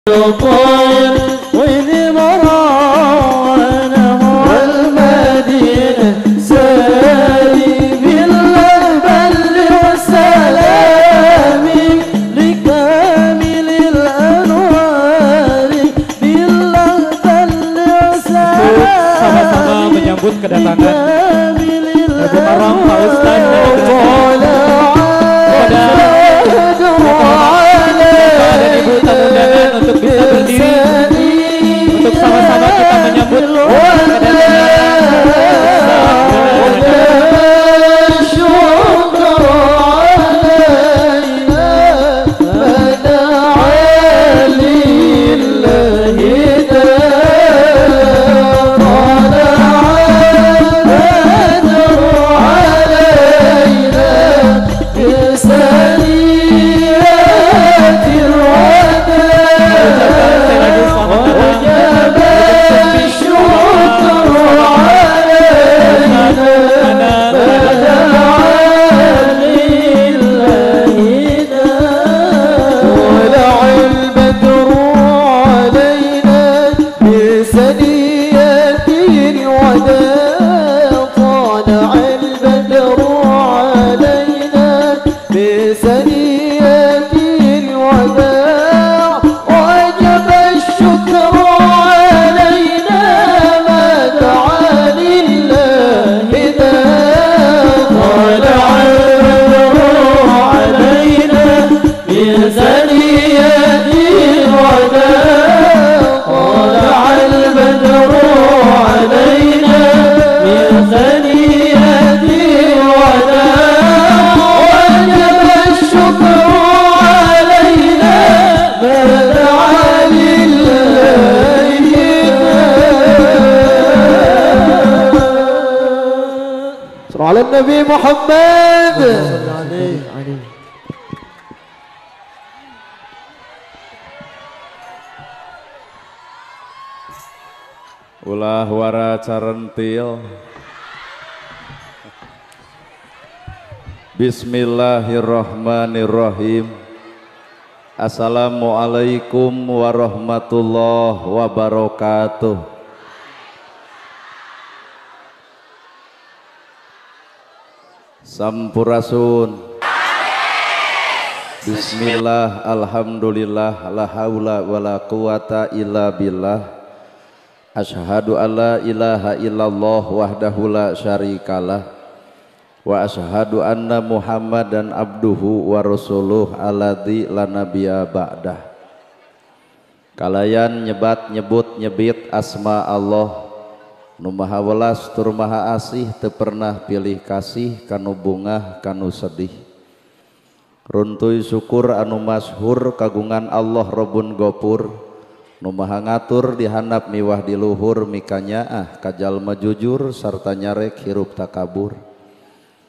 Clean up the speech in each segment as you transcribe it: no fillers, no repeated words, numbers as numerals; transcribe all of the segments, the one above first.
Sama-sama menyambut kedatangan Ibu Karam Pak Ustaz dan Ibu tamu undangan untuk bisa berdiri untuk sama-sama kita menyambut Nabi Muhammad. Ulah wara carentil. Bismillahirrahmanirrahim. Assalamualaikum warahmatullahi wabarakatuh. Sampurasun. Bismillah, alhamdulillah, la haula wala quwata illa billah. Asyhadu alla ilaha illallah wahdahu la syarikalah wa asyhadu anna Muhammadan abduhu wa rasuluh alladzi la nabiyya ba'dah. Kalayan nyebat nyebut nyebit asma Allah nu maha welas tur maha asih teu pernah pilih kasih kanu bungah kanu sedih. Runtuy syukur anu masyhur kagungan Allah Rabbun Ghafur nu maha ngatur di handap miwah di luhur mikanyaah ka jalma jujur sarta nyarek hirup takabur.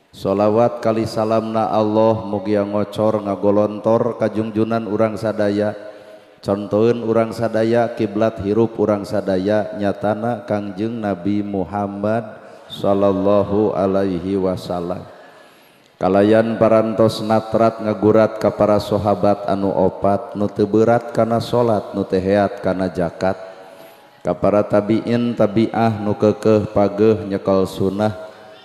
Sholawat kali salamna Allah mugia ngocor ngagolontor ka junjunan urang sadaya. Contohin urang sadaya kiblat hirup urang sadaya nyatana Kangjeng Nabi Muhammad sallallahu alaihi wasallam. Kalayan parantos natrat ngagurat ka para sahabat anu opat nu teu beurat kana salat nu teu heat kana zakat. Ka para tabiin tabiah nu keukeuh pageuh nyekel sunnah.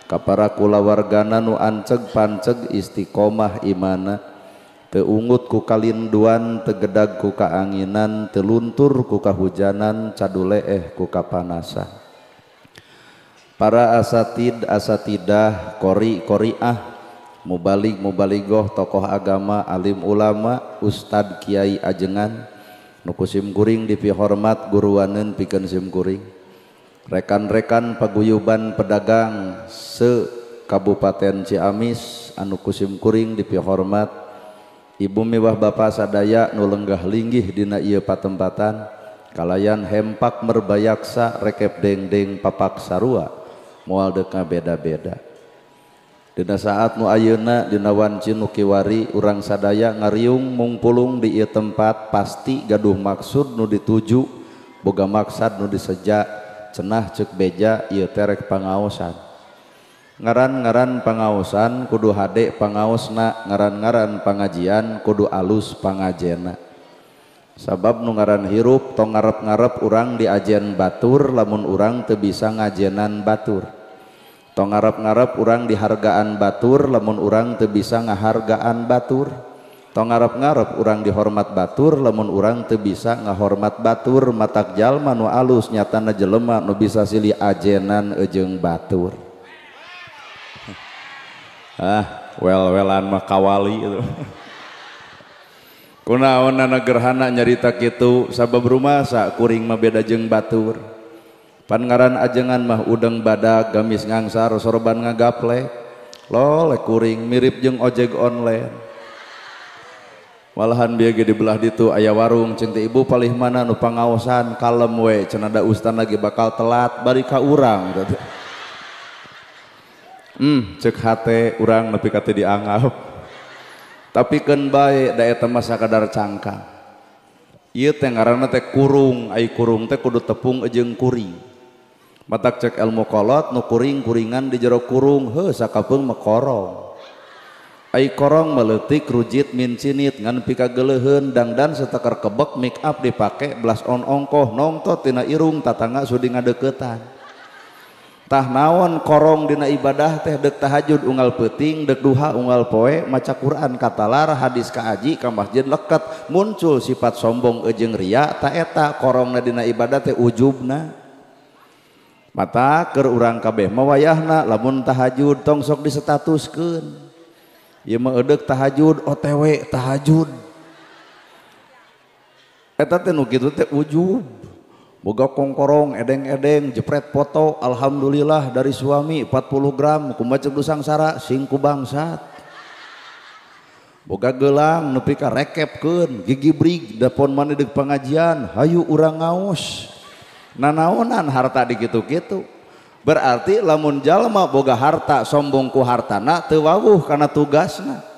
Ka para kulawargana nu anceg panceg istiqomah imana. Teungut ku kalinduan, tegedag ku kaanginan, teluntur ku kahujanan, caduleeh ku kapanasan. Para asatid asatidah, kori koriah, mubalig mubaligoh, tokoh agama, alim ulama, ustad kiai ajengan, nuku sim kuring dipihormat guruaneun pikeun sim kuring. Rekan-rekan paguyuban pedagang se Kabupaten Ciamis anu kusim kuring dipihormat. Ibu mewah bapak sadaya nu lenggah linggih dina ieu patempatan kalayan hempak merbayaksa rekep dengdeng papak sarua moal deuk ngabeda-beda. Dina saat nu ayeuna dina wanci nu kiwari urang sadaya ngariung mungpulung di ieu tempat pasti gaduh maksud nu dituju boga maksad nu diseja cenah ceuk beja ieu terek pangaosan. Ngaran-ngaran pangaosan kudu hade pangaosna, ngaran-ngaran pangajian kudu alus pangajena. sabab nu ngaran hirup tong ngarep-ngarep urang di ajen batur lamun urang teu bisa ngajenan batur, tong ngarep-ngarep urang dihargaan batur lamun urang teu bisa ngahargaan batur, tong ngarep-ngarep urang dihormat batur lamun urang teu bisa ngahormat batur. Matak jalma nu alus nyatana jelema nu bisa silih ajenan jeung batur. Well-welan mah kawali itu. Kunaonana gerhana nyarita kitu sabab rumasa kuring mah beda jeung batur. Pan ngaran ajengan mah udeng badag gamis ngangsar sorban ngagaplek. Lole kuring mirip jeung ojek online. Malahan bieu ge di belah ditu aya warung cing teh ibu palih mana nu pangaosan kalem we cenah da ustad lagi bakal telat bari ka urang gitu. Cek hate urang nepi ka teu dianggap. Tapi keun bae da eta mah sakadar cangkang. Ieu teh ngaranna teh kurung, ai kurung teh kudu tepung jeung kuring. Matak cek ilmu kolot nu kuring-kuringan di jero kurung heuh sakapeung mah korong. Ai korong meleutik rujit min cinit ngan pika geuleuheun dangdan setekar kebek make up dipake belas on ongkoh nongtot tina irung tatangga sudi ngadeuketan. Tah naon korong dina ibadah teh dek tahajud unggal peuting, dek duha unggal poe, maca Quran katalar, hadis kaaji ka masjid leket, muncul sifat sombong jeung ria, ta eta korongna dina ibadah teh ujubna. Mata keur urang kabeh mah wayahna lamun tahajud tong sok disetatuskeun. Ieu mah eudeuh tahajud OTW tahajud. Eta teh nu kitu teh ujub. Boga kongkorong edeng-edeng jepret foto alhamdulillah dari suami 40 gram kumaha ceuk sangsara singku bangsat. Boga gelang nepi ka rekepkeun gigi brig dapon mana deuk pengajian hayu urang ngaos. Nanaonan harta di kitu-kitu. Berarti lamun jalma boga harta sombong ku hartana teu wawuh kana tugasna.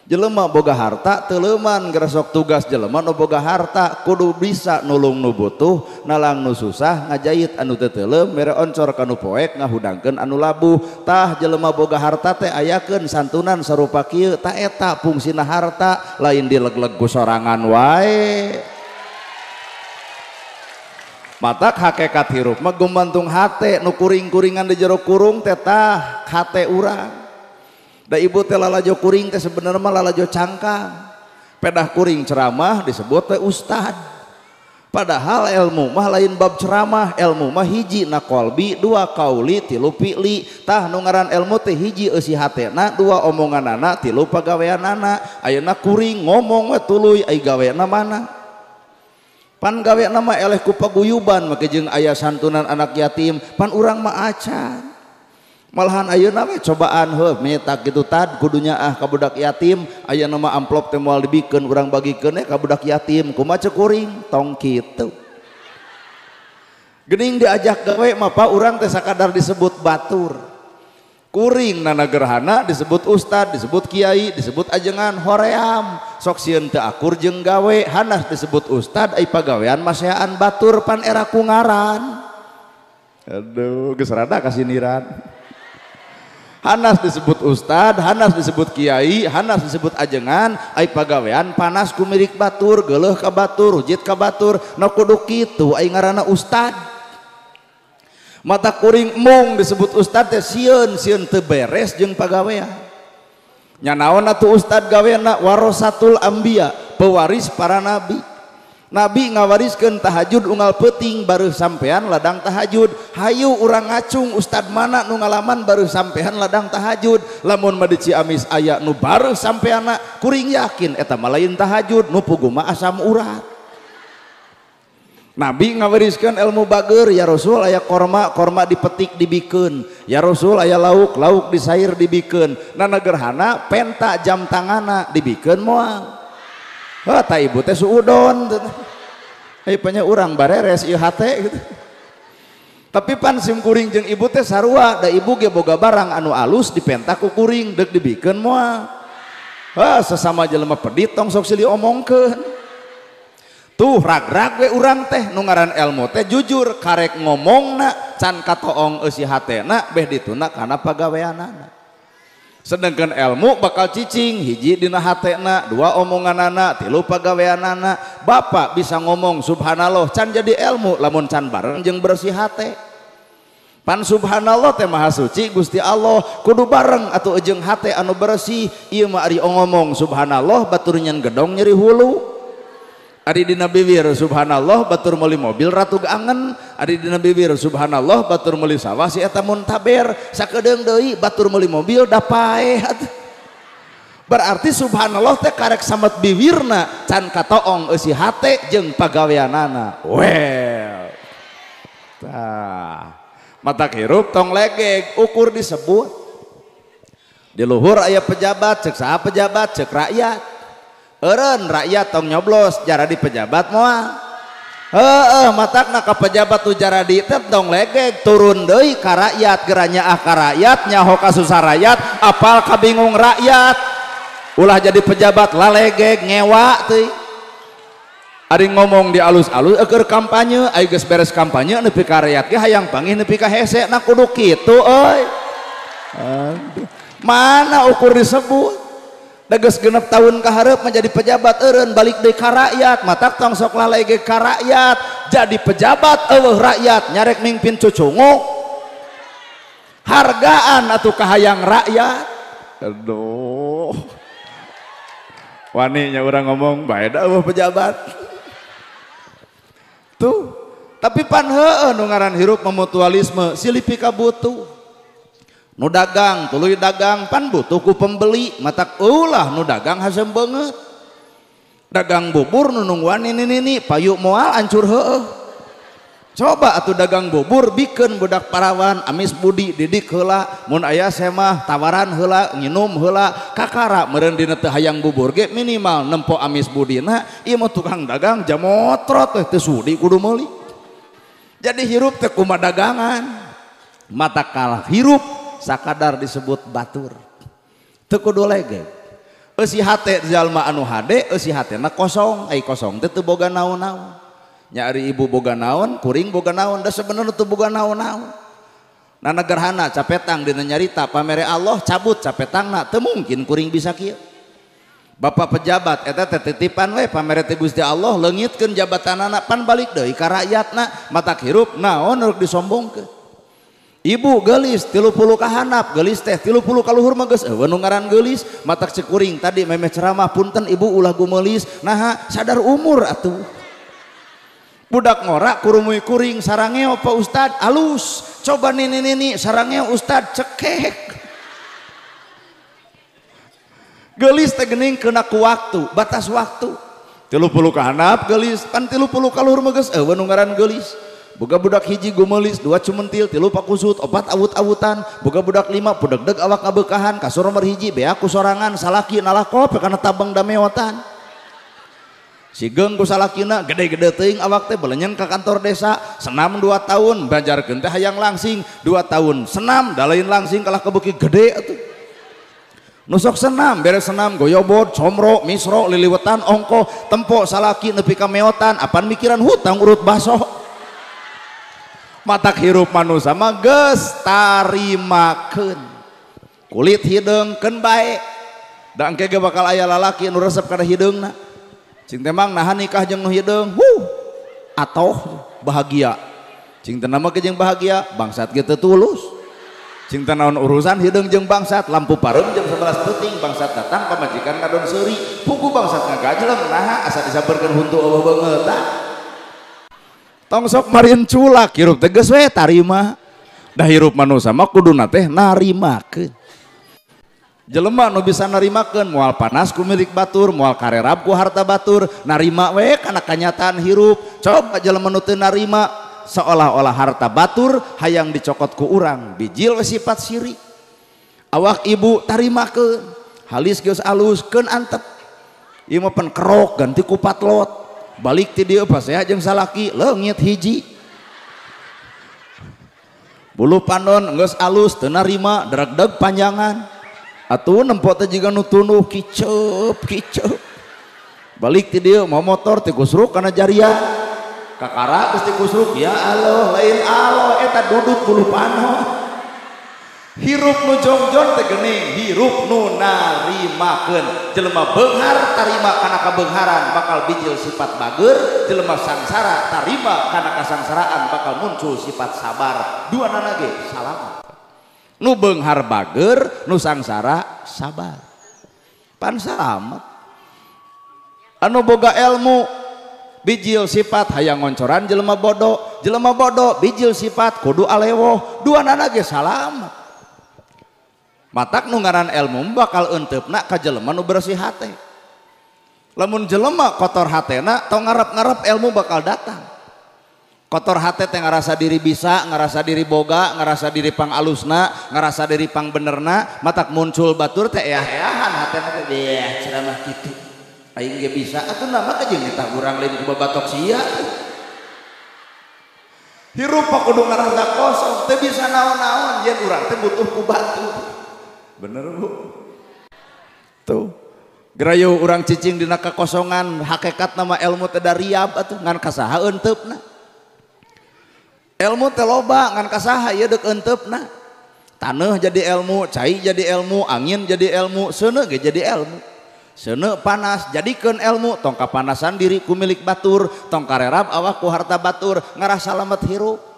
Jelema boga harta teu leuman gara sok tugas jelema nu boga harta kudu bisa nulung nu butuh, nalang nu susah, ngajait anu teu teuleum, mere oncor ka nu poek, ngahudangkeun anu labuh. Tah jelema boga harta teh ayakeun santunan sarupa kieu, ta eta fungsina harta lain dileg-leg ku sorangan wae. Matak hakikat hirup mah gumantung hate nu kuring-kuringan di jero kurung teh tah hate urang. Da ibu teh lalajo kuring teh sebenarnya mah lalajo cangkang. Pedah kuring ceramah disebut teh ustad. Padahal ilmu mah lain bab ceramah, ilmu mah hiji na kolbi, dua kauli, tilu fi'li. Tah nu ngaran ilmu teh hiji eusi hatena, dua omonganana, tilu pagaweanana. Ayeuna kuring ngomong we tuluy ai gaweana mana? Pan gaweana mah eleh ku paguyuban make jeung aya santunan anak yatim, pan urang mah acan. Malahan ayeuna we cobaan heuh meta kitu tad kudunya ka budak yatim, ayeuna mah amplop teh moal dibikeun urang bagikeun ka budak yatim, kumaha ceuk kuring tong kitu. Geuning diajak gawe mah pa urang teh sakadar disebut batur. Kuring nana gerhana disebut ustad, disebut kiai, disebut ajengan hoream. Sok sieun teu akur jeung gawe hanas disebut ustad ai pagawean maseaan batur pan era ku ngaran. Aduh geus rada kasiniran. Hanas disebut ustad, hanas disebut kiai, hanas disebut ajengan, ai pagawean panas ku mirik batur, geuleuh ka batur, rujit ka batur, na kudu kitu ai ngaranna ustad. Mata kuring mung disebut ustad teh sieun teu beres jeung pagawean. Nya naon atuh ustad gaweana warasatul anbiya, pewaris para nabi. Nabi ngawariskeun tahajud unggal peuting baru sampean ladang tahajud. Hayu urang ngacung ustad mana nu ngalaman baru sampean ladang tahajud. Lamun mah di Ciamis aya nu baru sampeana kuring yakin eta mah lain tahajud nu puguh mah asam urat. Nabi ngawariskeun ilmu bageur, ya Rasul aya korma dipetik dibikeun, ya Rasul aya lauk disair dibikeun. Nana gerhana penta jam tangana dibikeun moal. Wah, ta ibu teh suudon. Ai panya urang bareres ieu hate gitu. Tapi pan sim kuring jeung ibu teh sarua, da ibu ge boga barang anu alus dipentak ku kuring deuk dibikeun moal. Wah, sesama jelema pedit tong sok silih omongkeun. Tuh rag-rag we urang teh nu ngaran ilmu teh jujur karek ngomongna can katoong eusi hatena beh dituna kana pagaweanana. sedangkan ilmu bakal cicing hiji dina hatena, dua omonganana, tilu pagaweanana. Bapak bisa ngomong subhanallah can jadi ilmu lamun can bareng jeung bersih hate. Pan subhanallah teh maha suci Gusti Allah kudu bareng atuh jeung hate anu bersih. Ieu mah ari ngomong subhanallah batur nyen gedong nyeri hulu. Ari dina bibir subhanallah batur meuli mobil ratu gaangen, ari dina bibir subhanallah batur meuli sawah si eta muntaber, sakedeung deui batur meuli mobil da paeh. Berarti subhanallah teh karek samet bibirna can katoong eusi hate jeung pagaweanana. Well. Tah. Mata hirup tong legeg ukur disebut. Di luhur aya pejabat, cek saha pejabat, cek rakyat. Eureun rakyat tong nyoblos jaradi pejabat moal. Matakna ka pejabat tu jaradi teh tong legeg turun deui ka rakyat geranya ka rakyat nyaho ka susah rakyat apal ka bingung rakyat. Ulah jadi pejabat lalegeg ngewa teuy. Ari ngomong di alus-alus keur kampanye aya geus beres kampanye nepi ka rakyat ge hayang panggih nepi ka hese na kudu kitu euy. Mana ukur disebut. Dages genep tahun kaharep menjadi pejabat eureun balik deui ka rakyat matak tong sok lalege ka rakyat jadi pejabat eueuh rakyat nyarek mingpin cucungu hargaan atuh kahayang rakyat. Aduh wani nya urang ngomong bae da eueuh pejabat tuh. Tapi pan heueuh nu ngaran hirup memutualisme silih pika butuh. Nu dagang tuluy dagang pan butuh ku pembeli matak ulah nu dagang hasem banget. Dagang bubur nu nungguan ini payu moal ancur heueuh. Coba atuh dagang bubur bikeun budak parawan amis budi didik heula mun aya semah tawaran heula nginum heula kakara meureun dina teu hayang bubur ge minimal nempo amis budina. Ieu mah tukang dagang jamotrot teh teu sudi kudu meuli. Jadi hirup teh kumaha dagangan mata kalah hirup sakadar disebut batur teu kudu legeg. Eusi hate jalma anu hade eusi hatena kosong ai kosong teh teu boga naon-naon. Nya ari ibu boga naon kuring boga naon da sebenarnya teu boga naon-naon. Na negerhana capetang dina nyarita pamere Allah cabut capetangna teu mungkin kuring bisa kieu. Bapak pejabat eta teh titipan we pamere ti Gusti Allah leungitkeun jabatanana pan balik deui ka rakyatna matak hirup naon rek disombongkeun. Ibu gelis 30 ka handap gelis teh 30 ka luhur mah geus eueuh nu ngaran gelis matak cekuring tadi memeh ceramah punten ibu ulah gumelis naha sadar umur atuh. Budak ngorak kurumuy kuring sarangeo Pak Ustad alus coba nini sarangeo Ustad cekek. Gelis teh geuning kena ku waktu batas waktu 30 ka handap gelis kan 30 ka luhur mah geus eueuh nu ngaran gelis. Boga budak hiji gumelis, dua cumentil, tilu pakusut, opat awut-awutan, boga budak lima pudeg-deg awak ngabeukahan, kasur nomor hiji bea ku sorangan, salaki nalakop kana tabang dameotan. Sigeung ku salakina gede-gede teuing awak teh belenyen ka kantor desa, senam 2 tahun, banjarkeun teh hayang langsing, 2 tahun senam da lain langsing kalah kebeuki gede atuh. Nusok senam, beres senam goyobot, comro, misro, liliwetan, ongko, tempo salaki nepi ka meotan, apan mikiran hutang urut baso. Matak hirup manusia mah geus tarimakeun kulit hideungkeun bae da engke ge bakal aya lalaki nu resep kana hideungna cing teh mang nahan nikah jeung nu hideung atoh bahagia cing teh nama ge jeung bahagia bangsat ge teu tulus cing teh naon urusan hideung jeung bangsat lampu pareum jam 11 peuting bangsat datang pamajikan ngadon seuri pugu bangsat ngagajleng naha asa disabeurkeun huntu eueuh beungeut tong sok marin culak hirup teh geus we tarima dah hirup manusia mah kuduna teh narimakeun. Jelema nu bisa narimakeun moal panas ku milik batur moal karerab ku harta batur narima we kana kanyataan hirup. Coba jelema nu teu narima seolah-olah harta batur hayang dicokot ku urang bijil we sifat siri. Awak ibu tarimakeun halis geus aluskeun antep ieu mah pen kerok ganti ku patlot balik ti dieu paseha jeung salaki leungit hiji bulu pandon geus alus teu narima dereg-deg panjangan atuh nempo teh jiga nu tunuh kiceup balik ti dieu mau motor ti kusruk kana jarian kakara geus ti kusruk ya Allah lain Allah eta duduk bulu pandon hirup nu jongjon teh geuning hirup nu narimakeun jelema beunghar tarima kana kabeungharan bakal bijil sifat bageur jelema sangsara tarima kana kasangsaraan bakal muncul sifat sabar duanana ge salamet nu beunghar bageur nu sangsara sabar pan salamet anu boga ilmu bijil sifat hayang ngoncoran jelema bodoh bijil sifat kudu alewoh duanana ge salamet matak nu ngaran ilmu bakal enteupna ka jelema nu bersih hate lamun jelema kotor hatena tong ngarep-ngarep ilmu bakal datang kotor hate teh ngarasa diri bisa ngarasa diri boga ngarasa diri pang alusna ngarasa diri pang benerna matak muncul batur teh eah-eahan hatena teh deh ceramah kitu aing ge bisa atuh nama ka jeung ditah urang lain ku babatok sia hirup kudu ngarasa kosong teu bisa naon-naon yen urang teh butuh ku batur bener bu tuh gerayu urang cicing dina kakosongan hakikat nama ilmu teh da riab atuh ngan kasaha enteupna ilmu teh loba ngan kasaha ieu deuk enteupna taneuh jadi ilmu cai jadi ilmu angin jadi ilmu seuneu ge jadi ilmu seuneu panas jadikeun ilmu tong kapanasan diri ku milik batur tong karerab awak ku harta batur ngarasa salamet hirup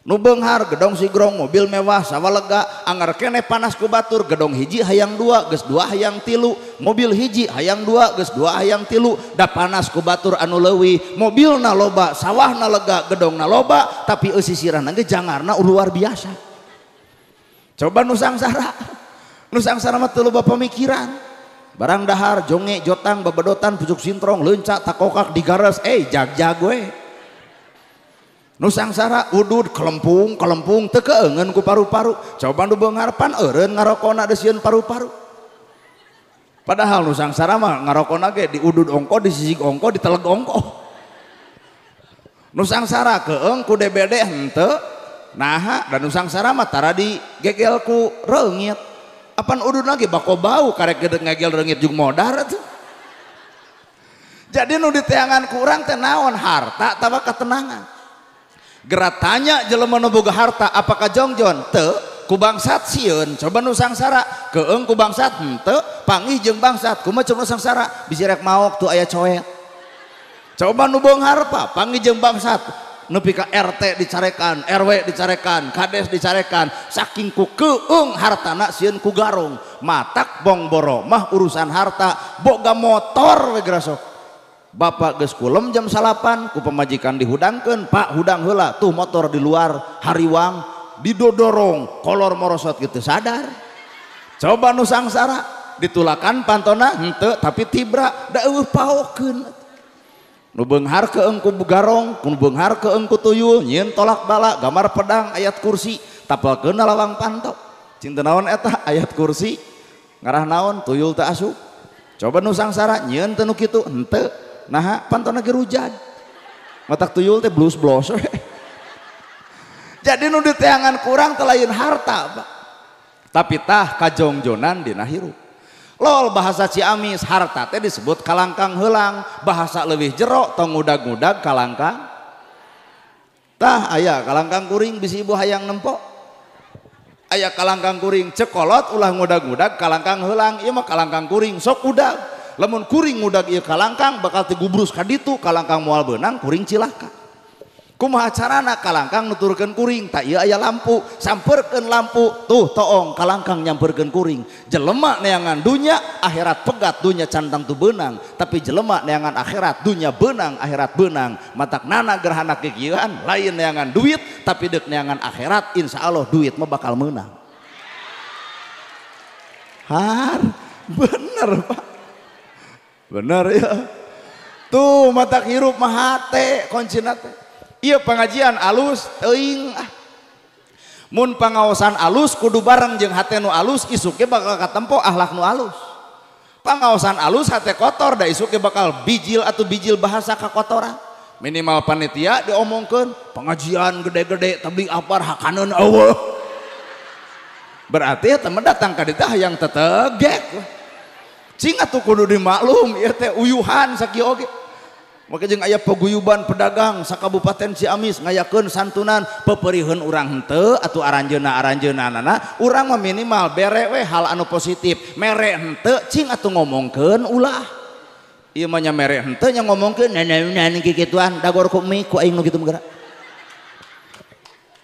nu beunghar gedong sigrong mobil mewah sawalega anggar keneh panas ku batur gedong hiji hayang dua geus dua hayang tilu mobil hiji hayang dua geus dua hayang tilu da panas ku batur anu leuwih mobilna loba sawahna lega gedongna loba tapi sisirana ge jangarna luar biasa coba nu sangsara mah teu loba pamikiran barang dahar jonge jotang babedotan pucuk sintrong leuncak takokak digares jag we nu sangsara udud kelempung teu keungeun ku paru-paru coba nu beunghar pan eureun ngarokona da sieun paru-paru padahal nu sangsara mah ngarokona ge di udud ongko di sisig ongko di teleg ongko nu sangsara keung ku DBD henteu naha dan nu sangsara mah tara di gegel ku reungit apan ududna ge bako bau karek gedeg ngegel reungit jeung modar atuh jadi nu diteangan ku urang teh naon harta tawa ketenangan gerak tanya jelema nu boga harta apakah jongjon teu ku bangsat sieun coba nu sangsara keung ku bangsat henteu panggih jeung bangsat kumaha nu sangsara bisi rek maok tu aya coet coba nu beunghar panggih jeung bangsat nepi ka RT dicarekan RW dicarekan kades dicarekan saking ku keung hartana sieun ku garong matak bong boro mah urusan harta boga motor we gerasok bapak geus kulem jam 8 ku pemajikan dihudangkeun pak hudang heula tuh motor di luar hariwang didodorong kolor morosot gitu sadar coba nu sangsara ditulakan pantona henteu tapi tibra da eueuh paokeun nu beunghar keung ku garong nu beunghar keung ku tuyul nyieun tolak bala gambar pedang ayat kursi tapelkeun lawang pantok cinta naon eta ayat kursi ngarah naon tuyul teu asup coba nu sangsara nyieun teu nu kitu henteu nah pantona ge rujad matak tuyul teh blues blos jadi nu diteangan kurang teh lain harta Pak. Tapi tah kajongjonan dina hirup lol bahasa Ciamis harta teh disebut kalangkang heulang bahasa leuwih jero tong ngudag-ngudag kalangkang tah aya kalangkang kuring bisi ibu hayang nempo aya kalangkang kuring cekolot ulah ngudag-ngudag kalangkang heulang ieu mah kalangkang kuring sok udag lamun kuring ngudag ieu kalangkang bakal tigubrus ka ditu kalangkang moal beunang kuring cilaka kumaha carana kalangkang nuturkeun kuring tak ieu aya lampu sampeurkeun lampu tuh toong kalangkang nyampeurkeun kuring jelema neangan dunya akhirat pegat dunya cantang tu beunang tapi jelema neangan akhirat dunya beunang akhirat beunang mataknana gerhana kikieuan lain neangan duit tapi deuk neangan akhirat insyaallah duit mah bakal meunang har bener Pak bener ya tuh mata hirup mah hate kuncina teh ieu pengajian alus teuing mun pangaosan alus kudu bareng jeung hate nu alus isuk ge bakal katempo akhlak nu alus pangaosan alus hate kotor da isuk ge bakal bijil atau bijil bahasa kakotoran minimal panitia diomongkeun pengajian gede-gede tabligh apar hakaneun eueuh berarti temen datang ka ditu hayang tetegek cing atuh kudu dimaklum ieu teh uyuhan sakieu oge maka jeung aya paguyuban pedagang sakabupaten Ciamis ngayakeun santunan peperihun urang henteu atuh aranjeuna-aranjeunana urang mah minimal bere we hal anu positif mere henteu cing atuh ngomongkeun ulah ieu mah nya mere henteu nya ngomongkeun nanaon kikituan dagor ku mi ku aing nu kitu mah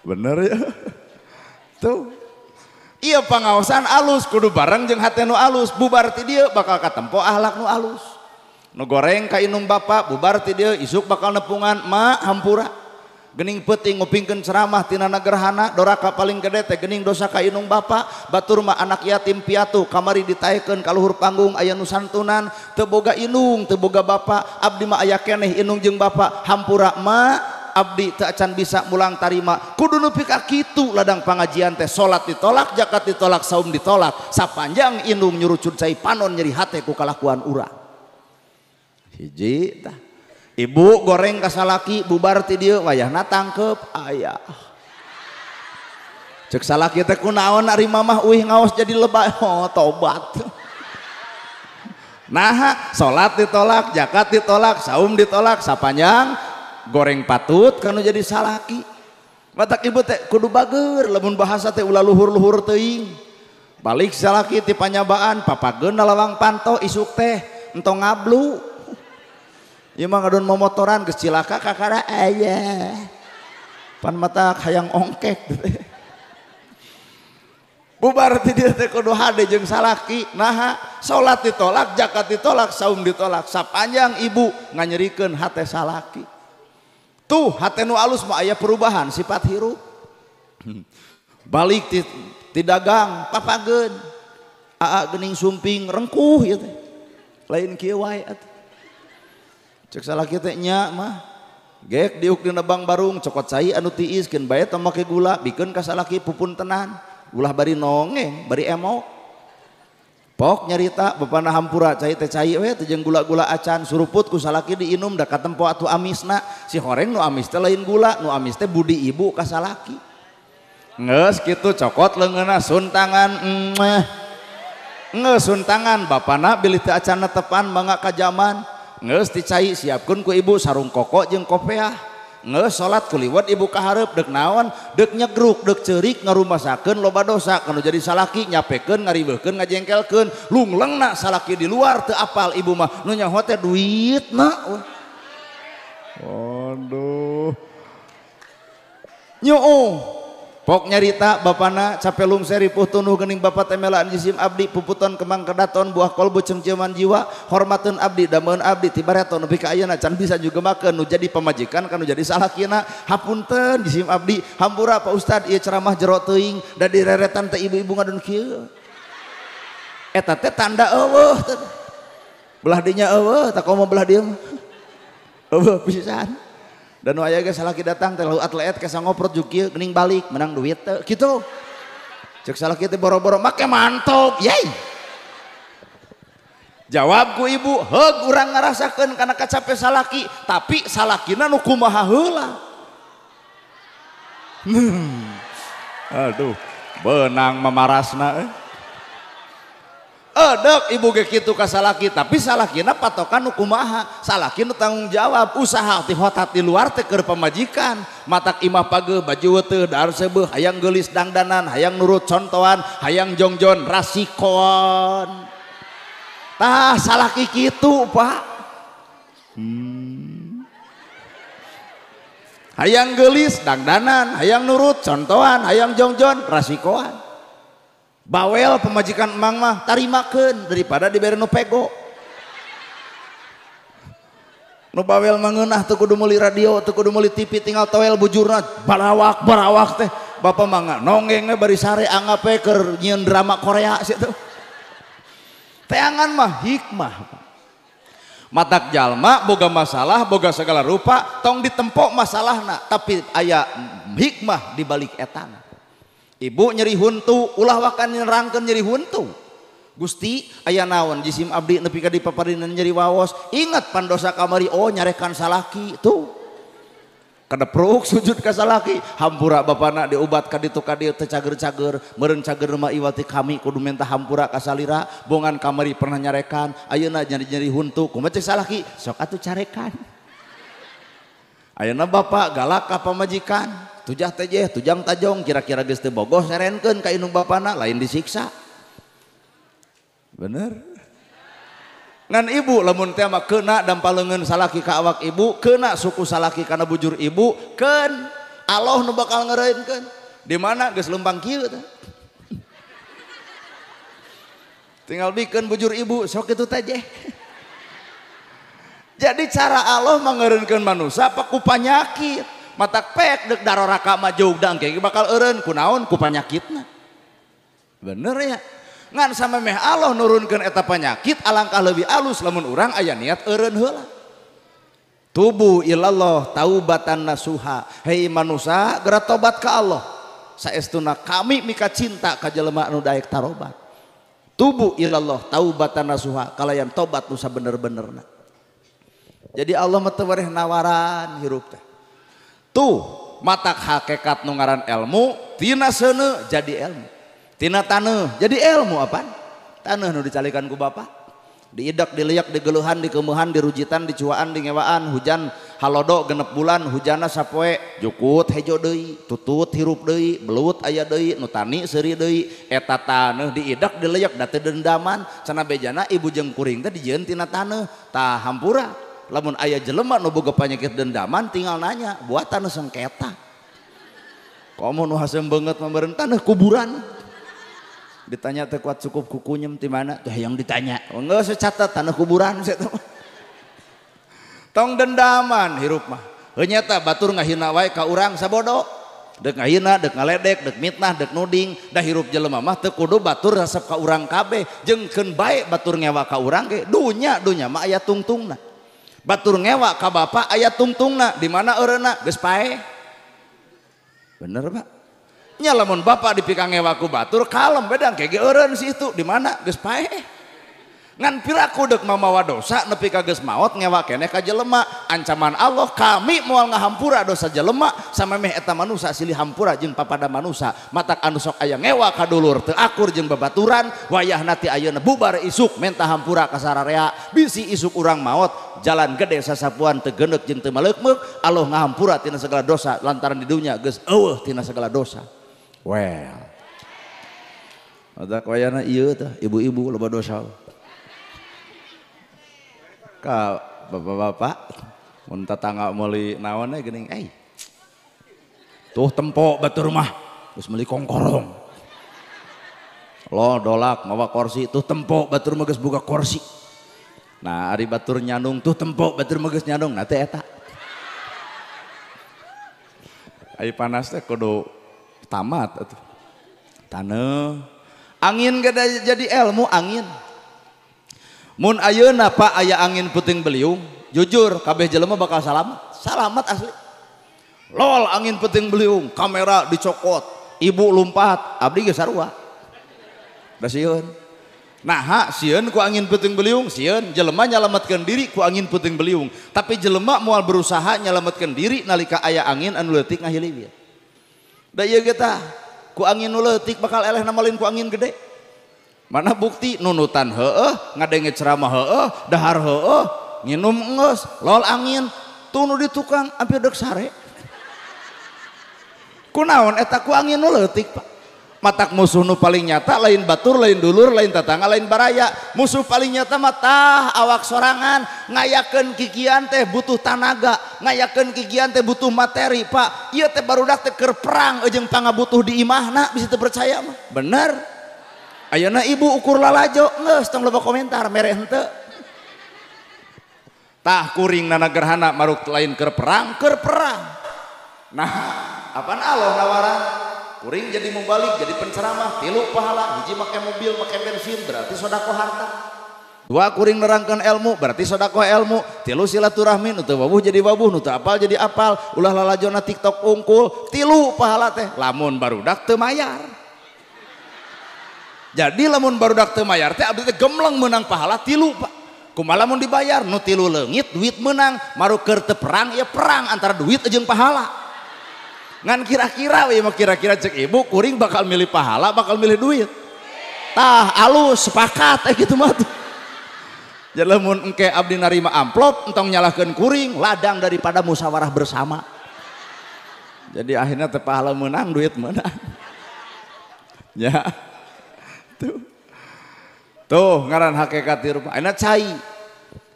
bener ya tuh iya pangaosan alus kudu bareng jeung hate nu alus bubar ti dieu bakal katempo ahlak nu alus nu goreng ka inung bapak bubar ti dieu isuk bakal nepungan ma hampura geuning peuting ngupingkeun ceramah tina nagerhana doraka paling gede teh geuning dosa ka inung bapak batur mah anak yatim piatu kamari ditaekeun ka luhur panggung aya nu santunan teu boga inung teu boga bapak abdi mah aya keneh inung jeung bapak hampura ma abdi teu acan bisa mulang tarima kudu nepi ka kitu ladang pangajian teh salat ditolak zakat ditolak saum ditolak sapanjang inung nyurucun cai panon nyeri hate ku kalakuan urang hiji tah ibu goreng ka salaki bubar ti dieu wayahna tangkep aya cek salaki teh kunaon ari mamah uih ngaos jadi lebay oh tobat nah salat ditolak zakat ditolak saum ditolak sapanjang goreng patut kanu jadi salaki matak ibu teh kudu bager lamun bahasa teh ulah luhur-luhur teuing balik salaki ti panyabaan papageun lawang panto isuk teh entong ngablu ieu mah ngadon momotoran geus cilaka kakara aya pan mata hayang ongkek bubar ti dieu teh kudu hade jeung salaki naha salat ditolak zakat ditolak saum ditolak sapanjang ibu nganyerikeun hate salaki tuh hate nu alus mah aya perubahan sifat hirup balik ti dagang papageun aa geuning sumping rengkuh ieu teh lain kieu wae atuh cek salaki teh nya mah gek diuk dina bang barung cokot cai anu tiiskeun bae teu make gula bikeun ka salaki pupuntenan ulah bari nongeng bari emok pok nyarita bapana hampura cai teh cai we teh jeung gula-gula acan suruput ku salaki diinum da katempo atuh amisna si horeng nu amis teh lain gula nu amis teh budi ibu ka salaki geus kitu cokot leungeunna suntangan geus suntangan bapana bilih teu acan netepan mangga ka jaman geus dicai siapkeun ku ibu sarung koko jeung kopiah geus salat kuliwat ibu kahareup deuk naon deuk nyegruk deuk ceurik ngarumasakeun loba dosa kanu jadi salaki nyapekeun ngaribeukeun ngajengkelkeun lunglengna salaki di luar teu apal ibu mah nu nyaho teh duitna waduh nyoo pok nyarita bapana capelung seri puh tunuh geuning bapak teh melaan jisim abdi puputon kemang kedaton buah kolbu cengceuman jiwa hormateun abdi dameun abdi tibareto nepi ka ayeuna can bisa juga makeun nu jadi pamajikan kanu jadi salakina hapunten jisim abdi hampura Pak Ustad ieu ceramah jero teuing da direretan teh ibu-ibu ngadon kieu eta teh tanda eueuh teh belah dinya eueuh tak komo belah dieu eueuh pisan dan aya ge salaki datang teh atlet kesa ngoprot juk kieu geuning balik menang duit teh kitu cek salaki teh boro-boro make mantap yey jawab ku ibu heug urang ngarasakeun kana kacape salaki tapi salakina nu kumaha heula aduh beunang mamarasna dek ibu ge kitu ka salaki tapi salakina patokan nu kumaha salaki nu tanggung jawab usaha ti hotat di luar teh keur pamajikan matak imah pageuh baju teu daar seubeuh hayang geulis dangdanan hayang nurut contohan hayang jongjon rasikon tah salaki kitu Pak hayang geulis dangdanan hayang nurut contohan hayang jongjon rasikoan bawel pemajikan emang mah tarimakeun daripada dibere nu pego nu bawel mangeunah teu kudu meuli radio teu kudu meuli TV tinggal toel bujurna barawak teh bapa mah nonggeng bari sare anggap we keur nyieun drama Korea situ teangan mah hikmah matak jalma boga masalah boga segala rupa tong ditempo masalahna tapi aya hikmah di balik etana ibu nyeri huntu ulah wakan nerangkeun nyeri huntu Gusti aya naon jisim abdi nepi ka dipaparinan nyeri waos ingat pandosa kamari oh nyarekan salaki tuh kadepruk sujud ka salaki hampura bapana diobat ka ditu ka dieu teu cager-cager meureun cager mah iwati kami kudu minta hampura ka salira bongan kamari pernah nyarekan ayeuna nyeri-nyeri huntu kumaha cek salaki sok atuh carekan Ayeuna bapak galak ka pamajikan, tujah teh tujang tajong kira-kira geus teu bogoh serenkeun ka indung bapana lain disiksa. Bener. Ngan ibu lamun teh mah keuna dampaleungeun salaki ka awak ibu, keuna suku salaki kana bujur ibu, keun Allah nu bakal ngeureunkeun. Di mana geus lempang kieu teh. Tinggal bikeun bujur ibu sok kitu teh je. Jadi cara Allah mengeureunkeun manusia apa ku panyakit. Matak pek dek daroraka mah jogdang ge bakal eureun kunaon ku panyakitna. Bener ya. Ngan sama meh Allah nurunkeun eta panyakit alangkah leuwih alus lamun urang aya niat eureun heula. Tubu ilallah taubatan nasuha. Hei manusia geura tobat ka Allah. Saestuna kami mika cinta ka jelema anu daek tarobat. Tubu ilallah taubatan nasuha kalayan tobat nu sabener-benerna. Jadi Allah mah teu wareh nawaran hirup teh. Tuh matak hakikat nu ngaran ilmu tina seuneu jadi ilmu. Tina taneuh jadi ilmu apaan? Taneuh nu dicalikan ku bapa. Diidak, diliak, digeuluhan, dikeueuhan, dirujitan, dicuaan, dingewaan, hujan halodo genep bulan, hujana sapoe, jukut hejo deui, tutut hirup deui, belut aya deui, nu tani seuri deui, eta taneuh diidak, diliak, da teu dendaman, cenah bejana ibu jeung kuring teh dijieun tina taneuh, tah hampura. Lamun aya jelema nu boga panyakit dendaman tinggal nanya buatan nu sengketa. Komo nu haseum beungeut mah meureun taneuh kuburan. Ditanya teh kuat cukup kukunyem ti mana? Teh yang ditanya. Geus catet taneuh kuburan saya teh. Tong dendaman hirup mah. Heuh nyata batur ngahina wae ka urang sabodo. Dek ngahina, dek ngaledek, dek mitnah, dek nuding, dah hirup jelema mah teu kudu batur resep ka urang kabeh. Jeung bae batur ngewa ka urang ge dunya mah aya tungtungna. Batur ngewa ka bapa aya tungtungna di mana eureuna geus pae. Bener Pak? Nya lamun bapa dipikang ngewa ku batur kalem bedang kege eureun si itu di mana geus pae. Ngan piraku deuk mamawa dosa nepi ka geus maot ngewa keneh ka jelema. Ancaman Allah kami moal ngahampura dosa jelema samemeh eta manusia silih hampura jeung papada manusia. Matak anu sok aya ngewa ka dulur teu akur jeung babaturan wayahna ti ayeuna bubar isuk menta hampura ka sararea. Bisi isuk urang maot jalan gede sasapuan teu geundeuk jeung teu maleukmeuk Allah ngahampura tina segala dosa lantaran di dunya geus eueuh tina segala dosa. Well. Matak wayahna ieu teh ibu-ibu loba dosa. Ka bapak-bapak mun tatangga meuli naon we geuning tuh tempo batur mah geus meuli kongkorong lo dolak mawa kursi tuh tempo batur mah geus boga kursi. Nah ari batur nyandung tuh tempo batur mah geus nyandung nah teh eta ai panas teh kudu tamat atuh taneuh angin gede jadi ilmu angin. Mun ayeuna Pak aya angin puting beliung, jujur kabeh jelema bakal salamat asli. Lol angin puting beliung, kamera dicokot, ibu lumpat, abdi geus sarua. Da sieun. Nah, sieun ku angin puting beliung, sieun jelema nyalametkeun diri ku angin puting beliung, tapi jelema moal berusaha nyalametkeun diri nalika aya angin anu leutik ngahiliwir. Da ieu ge tah, ku angin nu leutik bakal eleh namalin ku angin gede. Mana bukti nunutan heueuh ngadenge ceramah heueuh dahar heueuh nginum geus lol angin tunu di tukang hampir deuk sare kunaon eta ku angin nu leutik Pak. Matak musuh nu paling nyata lain batur lain dulur lain tatangga lain baraya. Musuh paling nyata mah tah awak sorangan ngayakeun kikian teh butuh tanaga ngayakeun kikian teh butuh materi Pak. Ieu teh barudak teh keur perang jeung pangabutuh di imahna bisa teu percaya mah bener. Ayeuna ibu ukur lalajo geus tong loba komentar mere henteu. Tah kuring nana gerhana maruk lain keur perang. Nah, apaan Allah nawaran? Kuring jadi mubalik, jadi penceramah, 3 pahala, hiji make mobil, make bensin berarti sedekah harta. 2 kuring nerangkeun ilmu berarti sedekah ilmu. 3 silaturahmi nu teu wabuh jadi wabuh, nu teu apal jadi apal, ulah lalajona TikTok unggul, 3 pahala teh. Lamun barudak teu mayar. Jadi lamun barudak teu mayar teh abdi teh gemleng meunang pahala 3 Pak. Kumaha lamun dibayar nu 3 leungit duit meunang maruk keur teu perang ya perang antara duit jeung pahala. Ngan kira-kira we mah kira-kira cek ibu kuring bakal milih pahala bakal milih duit. Tah alus sepakat kitu mah tuh. Jelemun engke abdi narima amplop entong nyalahkeun kuring ladang daripada musyawarah bersama. Jadi akhirnya teu pahala menang duit menang. Ya. Tuh ngaran hakikat rupa. Ayeuna cai.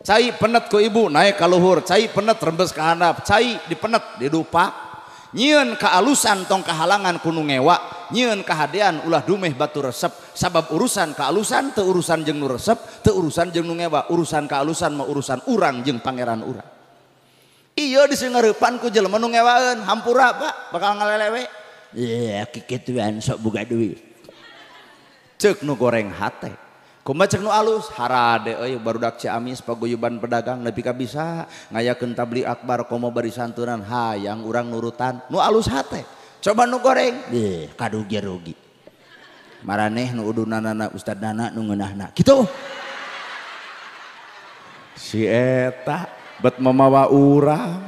Cai penet ku ibu naik ka luhur, cai penet rembes ka handap, cai dipenet di dupa. Nyieun kaalusan tong kahalangan kuno ngewa, nyieun kahadean ulah dumeh batu resep, sabab urusan kaalusan teu urusan jeung nu resep, teu urusan jeung nu ngewa, urusan kaalusan mah urusan urang jeung pangeran urang. Iya disengareupan ku jelema nu ngewaeun, hampura Pak, bakal ngalelewe. Ye kikituan sok boga duit. Ceuk nu goreng hate. Kumaha ceuk nu alus? Harade euy barudak Ciamis paguyuban pedagang nepi ka bisa ngayakeun tabli akbar komo bari santunan hayang urang nurutan. Nu alus hate. Coba nu goreng. Kadugi rugi. Maraneh nu udunanana Ustad Nana nu ngeunahna. Kitu. Si eta bet mamawa urang.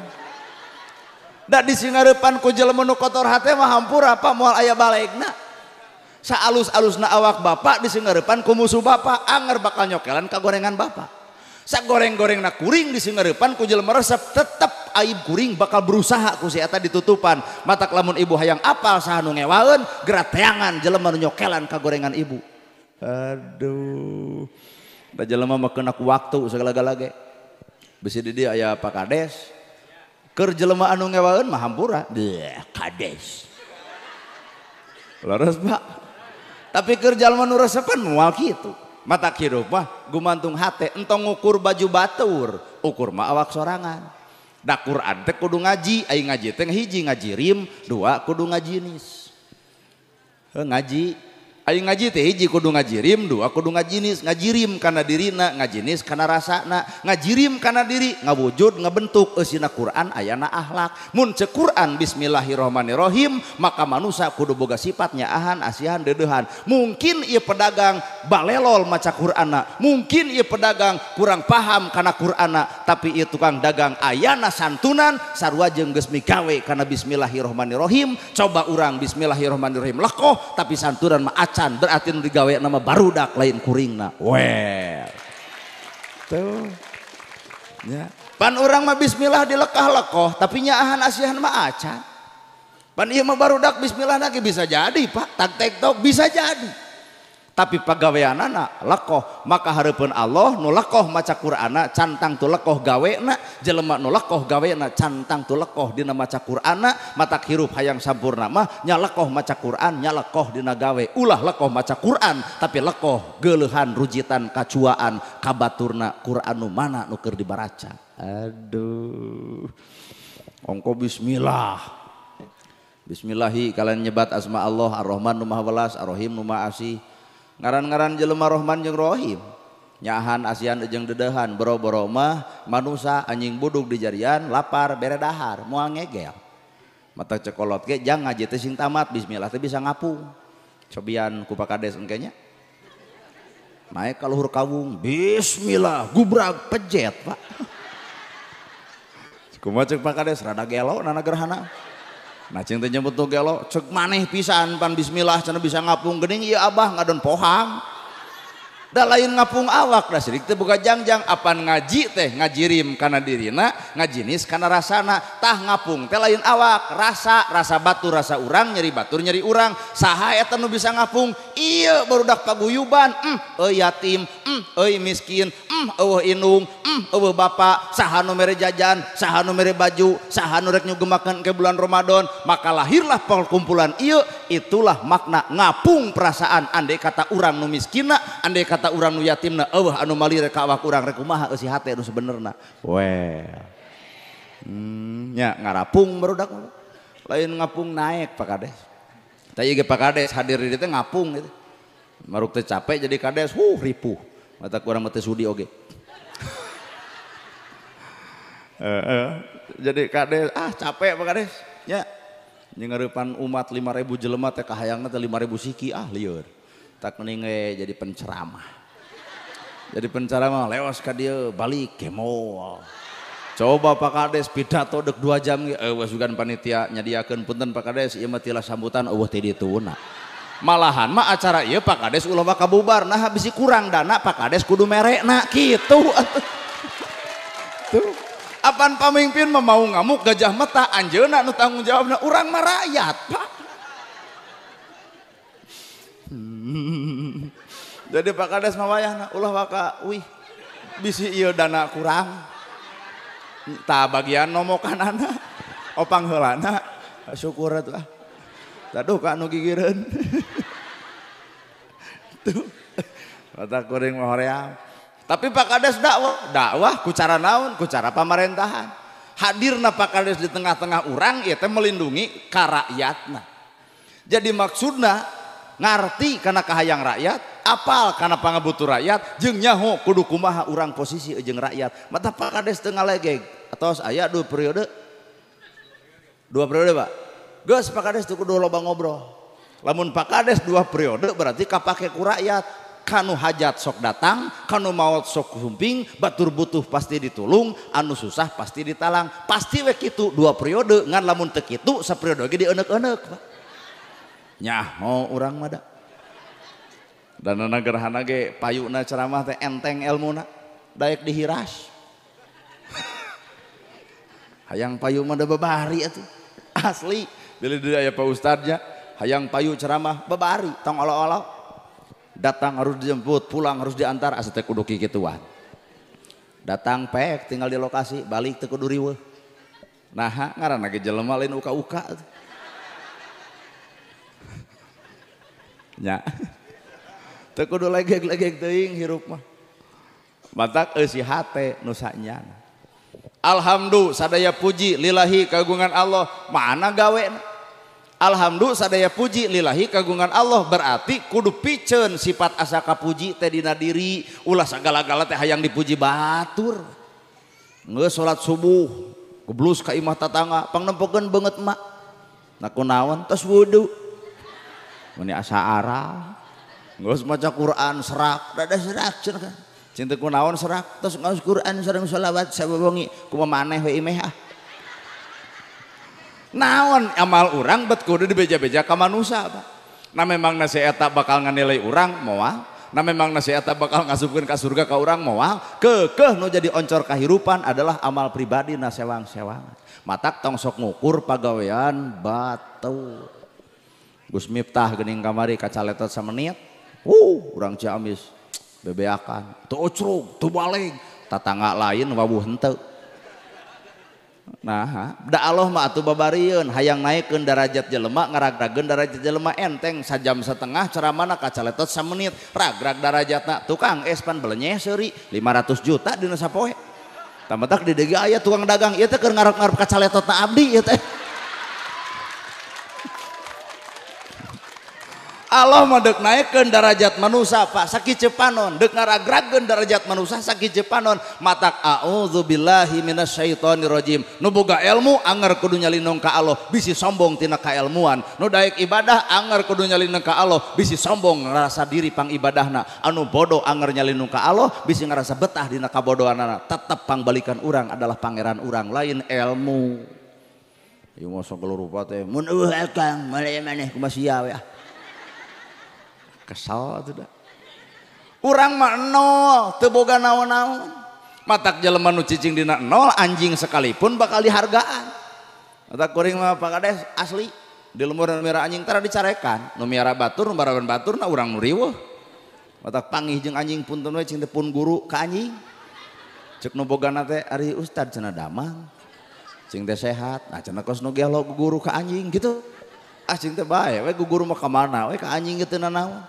Da disingareupan ku jelema nu kotor hate mah hampura Pak moal aya balaegna. Saalus-alusna awak bapak disingareupan ku musuh bapak anger bakal nyokelan ka gorengan bapak. Sagoreng-gorengna kuring disingareupan ku jelema resep tetep aib kuring bakal berusaha ku si eta ditutupan. Matak lamun ibu hayang apal saha nu ngewaeun geura teangan jelema nu nyokelan ka gorengan ibu. Aduh. Da jelema mah keuna ku waktu segala-gala ge. Bisi di dieu aya Pak Kades. Keur jelema anu ngewaeun mah hampura. Kades. Leres Pak. Tapi kerja nu resepan moal kitu. Mata hirup mah gumantung hate entong ngukur baju batur, ukur mah awak sorangan. Da Quran teh kudu ngaji, aing ngaji teh hiji ngaji rim, dua kudu ngajinis. Ngaji aing ngaji teh hiji kudu ngaji rim, dua kudu ngajinis. Ngaji rim kana dirina, ngajinis kana rasana. Ngaji rim kana diri, ngawujud ngabentuk eusina Quran ayana akhlak. Mun ceuk Quran bismillahirrahmanirrahim, maka manusia kudu boga sifat nyaahan, asihan, deudeuhan. Mungkin ieu pedagang balelol maca Qur'anna, mungkin ieu pedagang kurang paham kana Qur'anna, tapi ieu tukang dagang ayana santunan sarua jeung geus migawe kana bismillahirrahmanirrahim. Coba urang bismillahirrahmanirrahim lekoh tapi santunan mah acan, berarti nu digawe nama barudak lain kuringna. Well. Tuh. Ya. Pan urang mah bismillah dilekah-lekoh tapi nyaahan asihan mah acan. Pan ieu mah barudak bismillah na bisa jadi Pak, tak tektok bisa jadi. Tapi pagaweanana lekoh, maka hareupeun Allah nu lekoh maca Qur'ana cantang tu lekoh gawena, jelema nu lekoh gawena cantang tu lekoh dina maca Qur'ana, matak hirup hayang sampurna mah nya lekoh maca Qur'an, nya lekoh dina gawe. Ulah lekoh maca Qur'an tapi lekoh geuleuhan rujitan kacuaan kabaturna Qur'an nu mana nu keur dibaraca. Aduh. Ongko bismillah. Bismillahi kalian nyebat asma Allah Ar-Rahman nu Maha Welas, Ar-Rahim nu Maha Asih. Ngaran-ngaran jelema Rahman jeung Rahim nyahan asian jeung dedehan boro-boro mah manusia anjing buduk di jarian lapar bere dahar moal ngegel mata cekolot ge jang ngaji teh sing tamat bismillah teh bisa ngapung cobian ku Pak Kades engkenya naik ka luhur kawung bismillah gubrag pejet Pak kumaha ceuk Pak Kades rada gelo nana gerhana. Nah cing teh nyebut tuh gelo cek maneh pisan pan bismillah cenah bisa ngapung geuning ieu abah ngadon pohang. Da lain ngapung awak da sirik teh boga jangjang apan ngaji teh ngaji rim kana dirina, ngajinis kana rasana. Tah ngapung teh lain awak, rasa batu rasa urang, nyeri batur nyeri urang. Saha eta nu bisa ngapung? Ieu barudak paguyuban, euy yatim, euy miskin, eueuh inung, eueuh bapak, saha nu mere jajan, saha nu mere baju, saha nu rek nyugemakeun ke bulan Ramadan. Maka lahirlah perkumpulan ieu, itulah makna ngapung perasaan. Andai kata urang nu miskinna, andai kata urang nu yatimna, eueuh anu malire ka awak urang rek kumaha eusi hate nu sebenerna. Well. Nya ngarapung barudak lain ngapung naik Pak Kades. Tadi ge Pak Kades hadir di dieu ngapung gitu. Maruk teh capek jadi Kades, ripuh. Mata kurang mah teh sudi oge. Jadi Kades capek Pak Kades. Ya. Nyengeurepan umat 5.000 jelema teh kahayangna teh 5.000 siki lieur. Tak mending jadi penceramah. Jadi penceramah lewas ka dieu balik kemo. Coba Pak Kades pidato dek 2 jam ge eueuh sugan panitia nyadiakeun punten Pak Kades ieu mah tilas sambutan eueuh teh dituna. malahan mah acara ieu Pak Kades ulah bakal bubar nah bisi kurang dana Pak Kades kudu merekna kitu tuh apaan pamimpin mah mau ngamuk gajah mata anjeunna nu tanggung jawabna urang mah rakyat Pak. Jadi Pak Kades mah wayahna ulah baka wih bisi ieu dana kurang tah bagian nomokanana opang heulana syukur atuh ah taduh ka anu gigireun tuh kata kuring mah hoream tapi Pak Kades dakwah ku cara naon ku cara pamerintahan hadirna Pak Kades di tengah-tengah urang ieu teh melindungi ka rakyatna jadi maksudna ngarti kana kahayang rakyat apal kana pangabutuh rakyat jeung nyaho kudu kumaha urang posisi jeung rakyat mata Pak Kades teu ngalegeg atos aya 2 periode Pak geus Pak Kades teu kudu loba ngobrol lamun Pak Kades 2 periode berarti kapake ku rakyat kanu hajat sok datang kanu maot sok humping batur butuh pasti ditulung anu susah pasti ditalang pasti we kitu 2 periode ngan lamun teu kitu saperiode ge dieuneuk-euneuk Pak nyah mau urang mah da dan gerhana ge payuna ceramah teh enteng elmuna daek dihiras hayang payu mah da babari atuh asli bila dia aya Pak Ustadznya hayang payu ceramah babari tong olo-olo datang harus dijemput pulang harus diantar asa teh kudu kikituan datang pek tinggal di lokasi balik teu kudu riweuh nah ngaranna ge jelema lain uka-uka nya teu kudu legeg-legeg teuing hirup mah matak eusi hate nu sanyana alhamdulillah sadaya puji lillahi kagungan Allah mana gawena alhamdulillah sadaya puji lillahi kagungan Allah berarti kudu piceun sifat asa kapuji teh dina diri ulah sagala-gala teh hayang dipuji batur geus salat subuh goblus ka imah tatangga pangnempokeun beungeut mak na kunaon tos wudu mun asa arah geus maca Quran serak dada serak cenah kan cinta kunaon serak tos ngaos Quran sareng shalawat sababangi kumaha maneh we imeh ah naon amal urang bet kudu dibeja-beja ka manusia Pak nah memang nasi eta bakal nganilai urang moal nah memang nasi eta bakal ngasupkeun ka surga ka urang moal keukeuh nu jadi oncor kahirupan adalah amal pribadi na sewang-sewangan matak tong sok ngukur pagawean batur Gus Miftah geuning kamari kacaletot samenit urang Ciamis bebeakan teu ocrog teu baleg tatangga lain wawuh henteu nah da Allah mah atuh babarieun hayang naikkeun derajat jelema ngaragrageun derajat jelema enteng sajam setengah ceramahna kacaletot samenit ragrag derajatna tukang es pan belenyeh seuri 500 juta dina sapoe tamatak di dege aya tukang dagang ieu teh keur ngarep-ngarep kacaletotna abdi ieu teh Allah mah deuk naikkeun derajat manusia Pak sakieu panon deuk ngaragrageun derajat manusia sakieu panon matak a'udzubillahi minasyaitonir rajim nu boga ilmu anger kudu nyalinong ka Allah bisi sombong tina kailmuan nu daek ibadah anger kudu nyalinong ka Allah bisi sombong ngarasa diri pang ibadahna anu bodoh anger nyalinong ka Allah bisi ngarasa betah dina kabodohanna tetep pangbalikan urang adalah pangeran urang lain ilmu ieu mah sok rupa teh mun eueuh akang maneh kumaha sia we kesal atuh da urang mah nol teu boga naon-naon matak jelema nu cicing dina nol anjing sekalipun bakal dihargaan matak kuring mah Pak Kades asli di lemur miara anjing tara dicarekan nu miara batur nu baraban batur na urang nu riweuh matak panggih jeung anjing punten we cing teh pun guru ka anjing ceuk nu bogana teh ari ustad cenah damang cing teh sehat nah cenah kos nu gelo guru ka anjing gitu cing teh bae we guru mah ka mana we ka anjing teu nanaon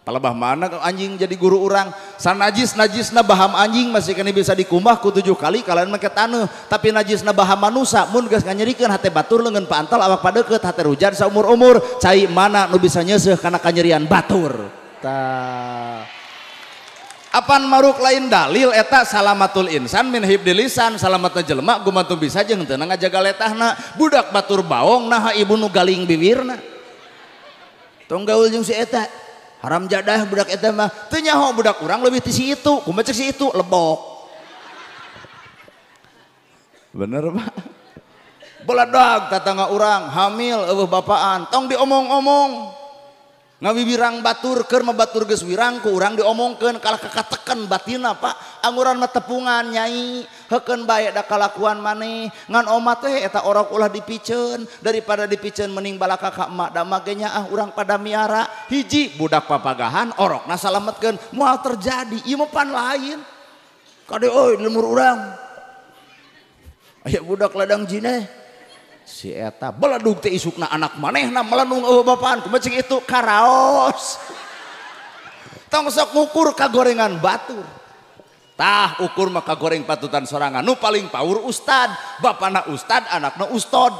palebah mana anjing jadi guru urang sanajis-najisna baham anjing masih kena bisa dikumbah ku 7 kali kalian make taneuh tapi najisna baham manusia mun geus nganyerikeun hate batur leungeun paantal awak padeukeut hate rujan saumur-umur cai mana nu bisa nyeuseuh kana kanyerian batur tah apan maruk lain dalil eta salamatul insan min hibdil lisan salamatna jelema gumantung bisa jeung teu ngajaga letahna budak batur baong naha ibu nu galing bibirna tong gaul jeung si eta haram jadah budak eta mah teu nyaho budak urang leuwih ti si itu kumaha cek si itu lebok bener Pak beladag tatangga urang hamil eueuh bapaan tong diomong-omong ngawibirang batur keur batur geus wirang ku urang diomongkeun kalah kakatekan batina Pak anguran mah tepungan nyai heukeun bae da kalakuan maneh ngan oma teh eta orok ulah dipiceun daripada dipiceun mending balaka ka emak da magenya urang pada miara hiji budak papagahan orokna salametkeun moal terjadi ieu mah pan lain kade euy lemur urang aya budak ladang jineh si eta beledug teh isukna anak manehna melenung bapaan kumacing itu karaos tong sok ngukur kagorengan batur tah ukur mah kagoreng patutan sorangan nu paling paur ustad bapana ustad anakna ustod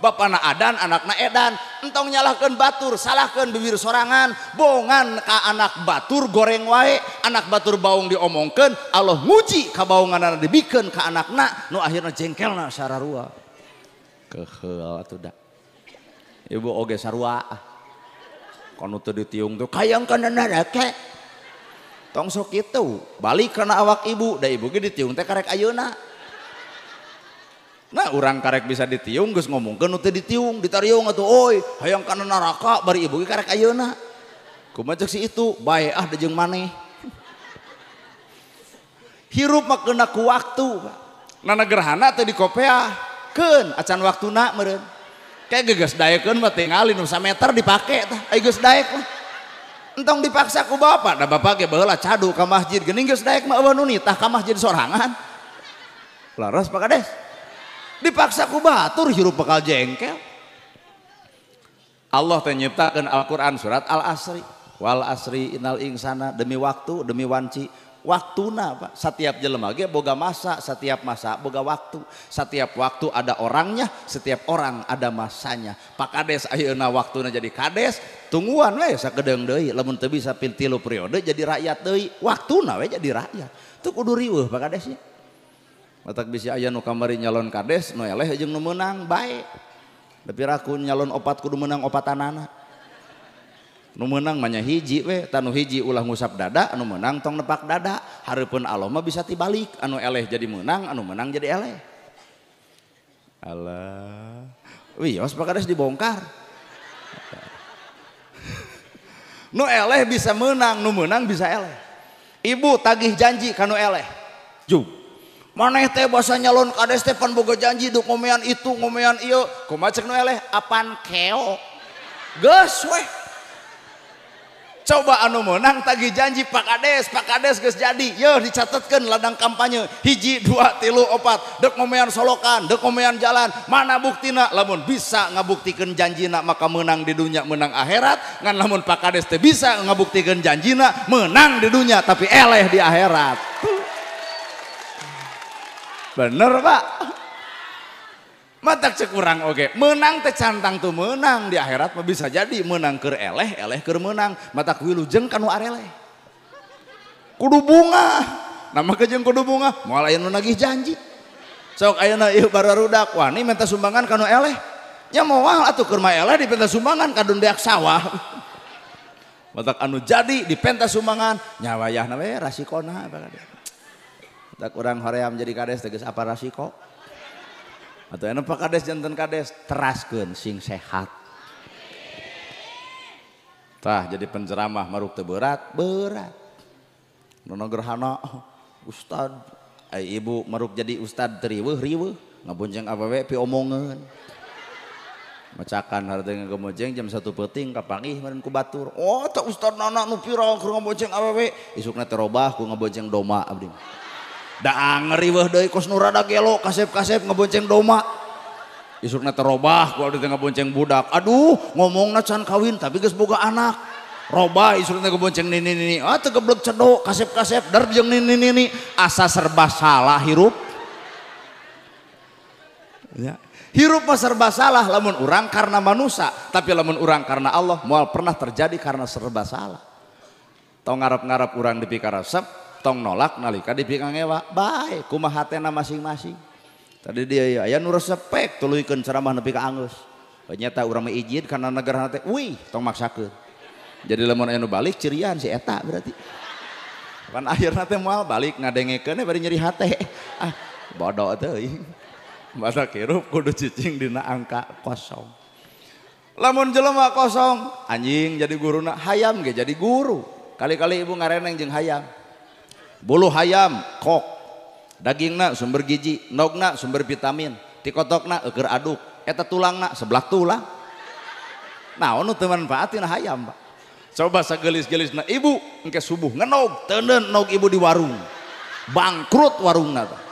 bapana adan anakna edan entong nyalahkeun batur salahkeun bibir sorangan bohongan ka anak batur goreng wae anak batur baung diomongkeun Allah nguji ka baunganna dibikeun ka anakna nu akhirna jengkelna sararua kehel atuh da ibu oge sarua kono teu ditiung tuh kayang kana narake tong sok kitu balik kana awak ibu da ibu ge ditiung teh karek ayeuna nah urang karek bisa ditiung geus ngomongkeun nu teu ditiung ditariung atuh oi hayang kana neraka bari ibu ge karek ayeuna kumaha ceuk si itu bae da jeung maneh hirup mah keuna ku waktu nana gerhana teh dikopeah keun acan waktuna meureun kayak geus daekeun mah tingali nu sameter dipake tah ai geus daek mah entong dipaksa ku bapak da bapak ge baheula cadu ka masjid geuning geus daek mah eueuh nu nitah ka masjid sorangan laras Pak Kades dipaksa ku batur hirup bakal jengkel Allah teh nyiptakeun Al-Qur'an surat Al-Asri wal asri innal insana demi waktu demi wanci waktuna Pak setiap jelema ge boga masa setiap masa boga waktu setiap waktu ada orangnya setiap orang ada masanya Pak Kades ayeuna waktuna jadi kades tungguan we sakedeung deui lamun teu bisa pil 3 periode jadi rakyat deui waktuna we jadi rakyat teu kudu riweuh Pak Kades nya matak bisi aya nu kamari nyalon kades nu eleh jeung nu meunang bae tapi raku nyalon opat kudu meunang opatanana nu menang manya hiji we tanu hiji ulah ngusap dada anu menang tong nepak dada hareupeun Allah mah bisa tibalik anu eleh jadi menang anu menang jadi eleh alah wios Pak Kades dibongkar nu eleh bisa menang nu menang bisa eleh ibu tagih janji kanu eleh juk maneh teh basa nyalon kades teh pan boga janji duk ngomean itu ngomean ieu kumaha ceuk nu eleh apan keo geus we coba anu menang tagih janji Pak Kades geus jadi yeuh dicatatkeun ladang kampanye 1 2 3 4 dek ngomean solokan dek ngomean jalan mana buktina lamun bisa ngabuktikeun janjina maka menang di dunia menang akhirat ngan lamun Pak Kades teh bisa ngabuktikeun janjina menang di dunia tapi eleh di akhirat bener Pak matak cek urang oge menang teh cantang tuh menang di akhirat mah bisa jadi menang keur eleh keur menang matak wilujeng kanu areleh kudu bunga nama kejeng kudu bunga moal aya nu nagih janji sok ayeuna ieu bararudak wani minta sumbangan kanu eleh nya moal atuh keur mah eleh dipenta sumbangan kadun deak sawah matak anu jadi dipenta sumbangan nya wayahna we rasikona tak urang hoream jadi kades teh geus apa rasiko atau enak Pak Kades jantan Kades teraskeun sing sehat tah jadi penceramah maruk teu berat nono gerhana ustad ibu maruk jadi ustad riweuh ngabonceng awewe pi omongeun macakan hareuteung ngabonceng jam 1 peuting kapangih meureun ku batur oh tah ustad nana nu pira keur ngabonceng awewe isukna teh robah ku ngabonceng doma abdi da ngeriweuh deui kos nu rada gelo kasep-kasep ngabonceng doma isukna teh robah ku abdi teh ngabonceng budak aduh ngomongna can kawin tapi geus boga anak robah isukna teh ngabonceng nini teu geblek cedok kasep-kasep dar jeung nini asa serba salah hirup ya hirup mah serba salah lamun urang karena manusia tapi lamun urang karena Allah moal pernah terjadi karena serba salah tong ngarep-ngarep urang dipikaresep tong nolak nalika dipikang ewa bae kumaha hatena masing-masing tadi dia aya nu resepek tuluikeun ceramah nepi ka anggeus ternyata urang mah ijin kana negara teh wih tong maksakeun jadi lamun aya nu balik cirian si eta berarti pan akhirna teh moal balik ngadengekeun bari nyeri hate bodoh teuing masa kirup kudu cicing dina angka kosong Lamun jelema kosong anjing jadi guruna, hayam ge jadi guru. Kali-kali ibu ngareneng jeung hayam. Bulu hayam kok, dagingna sumber gizi, nogna sumber vitamin, tikotokna eueur aduk, eta tulangna sebelah tulang. Naon nu teu manfaatina hayam, Pak. Coba sagelis-gelisna ibu engke subuh ngenog, teuneun nog ibu di warung. Bangkrut warungna teh.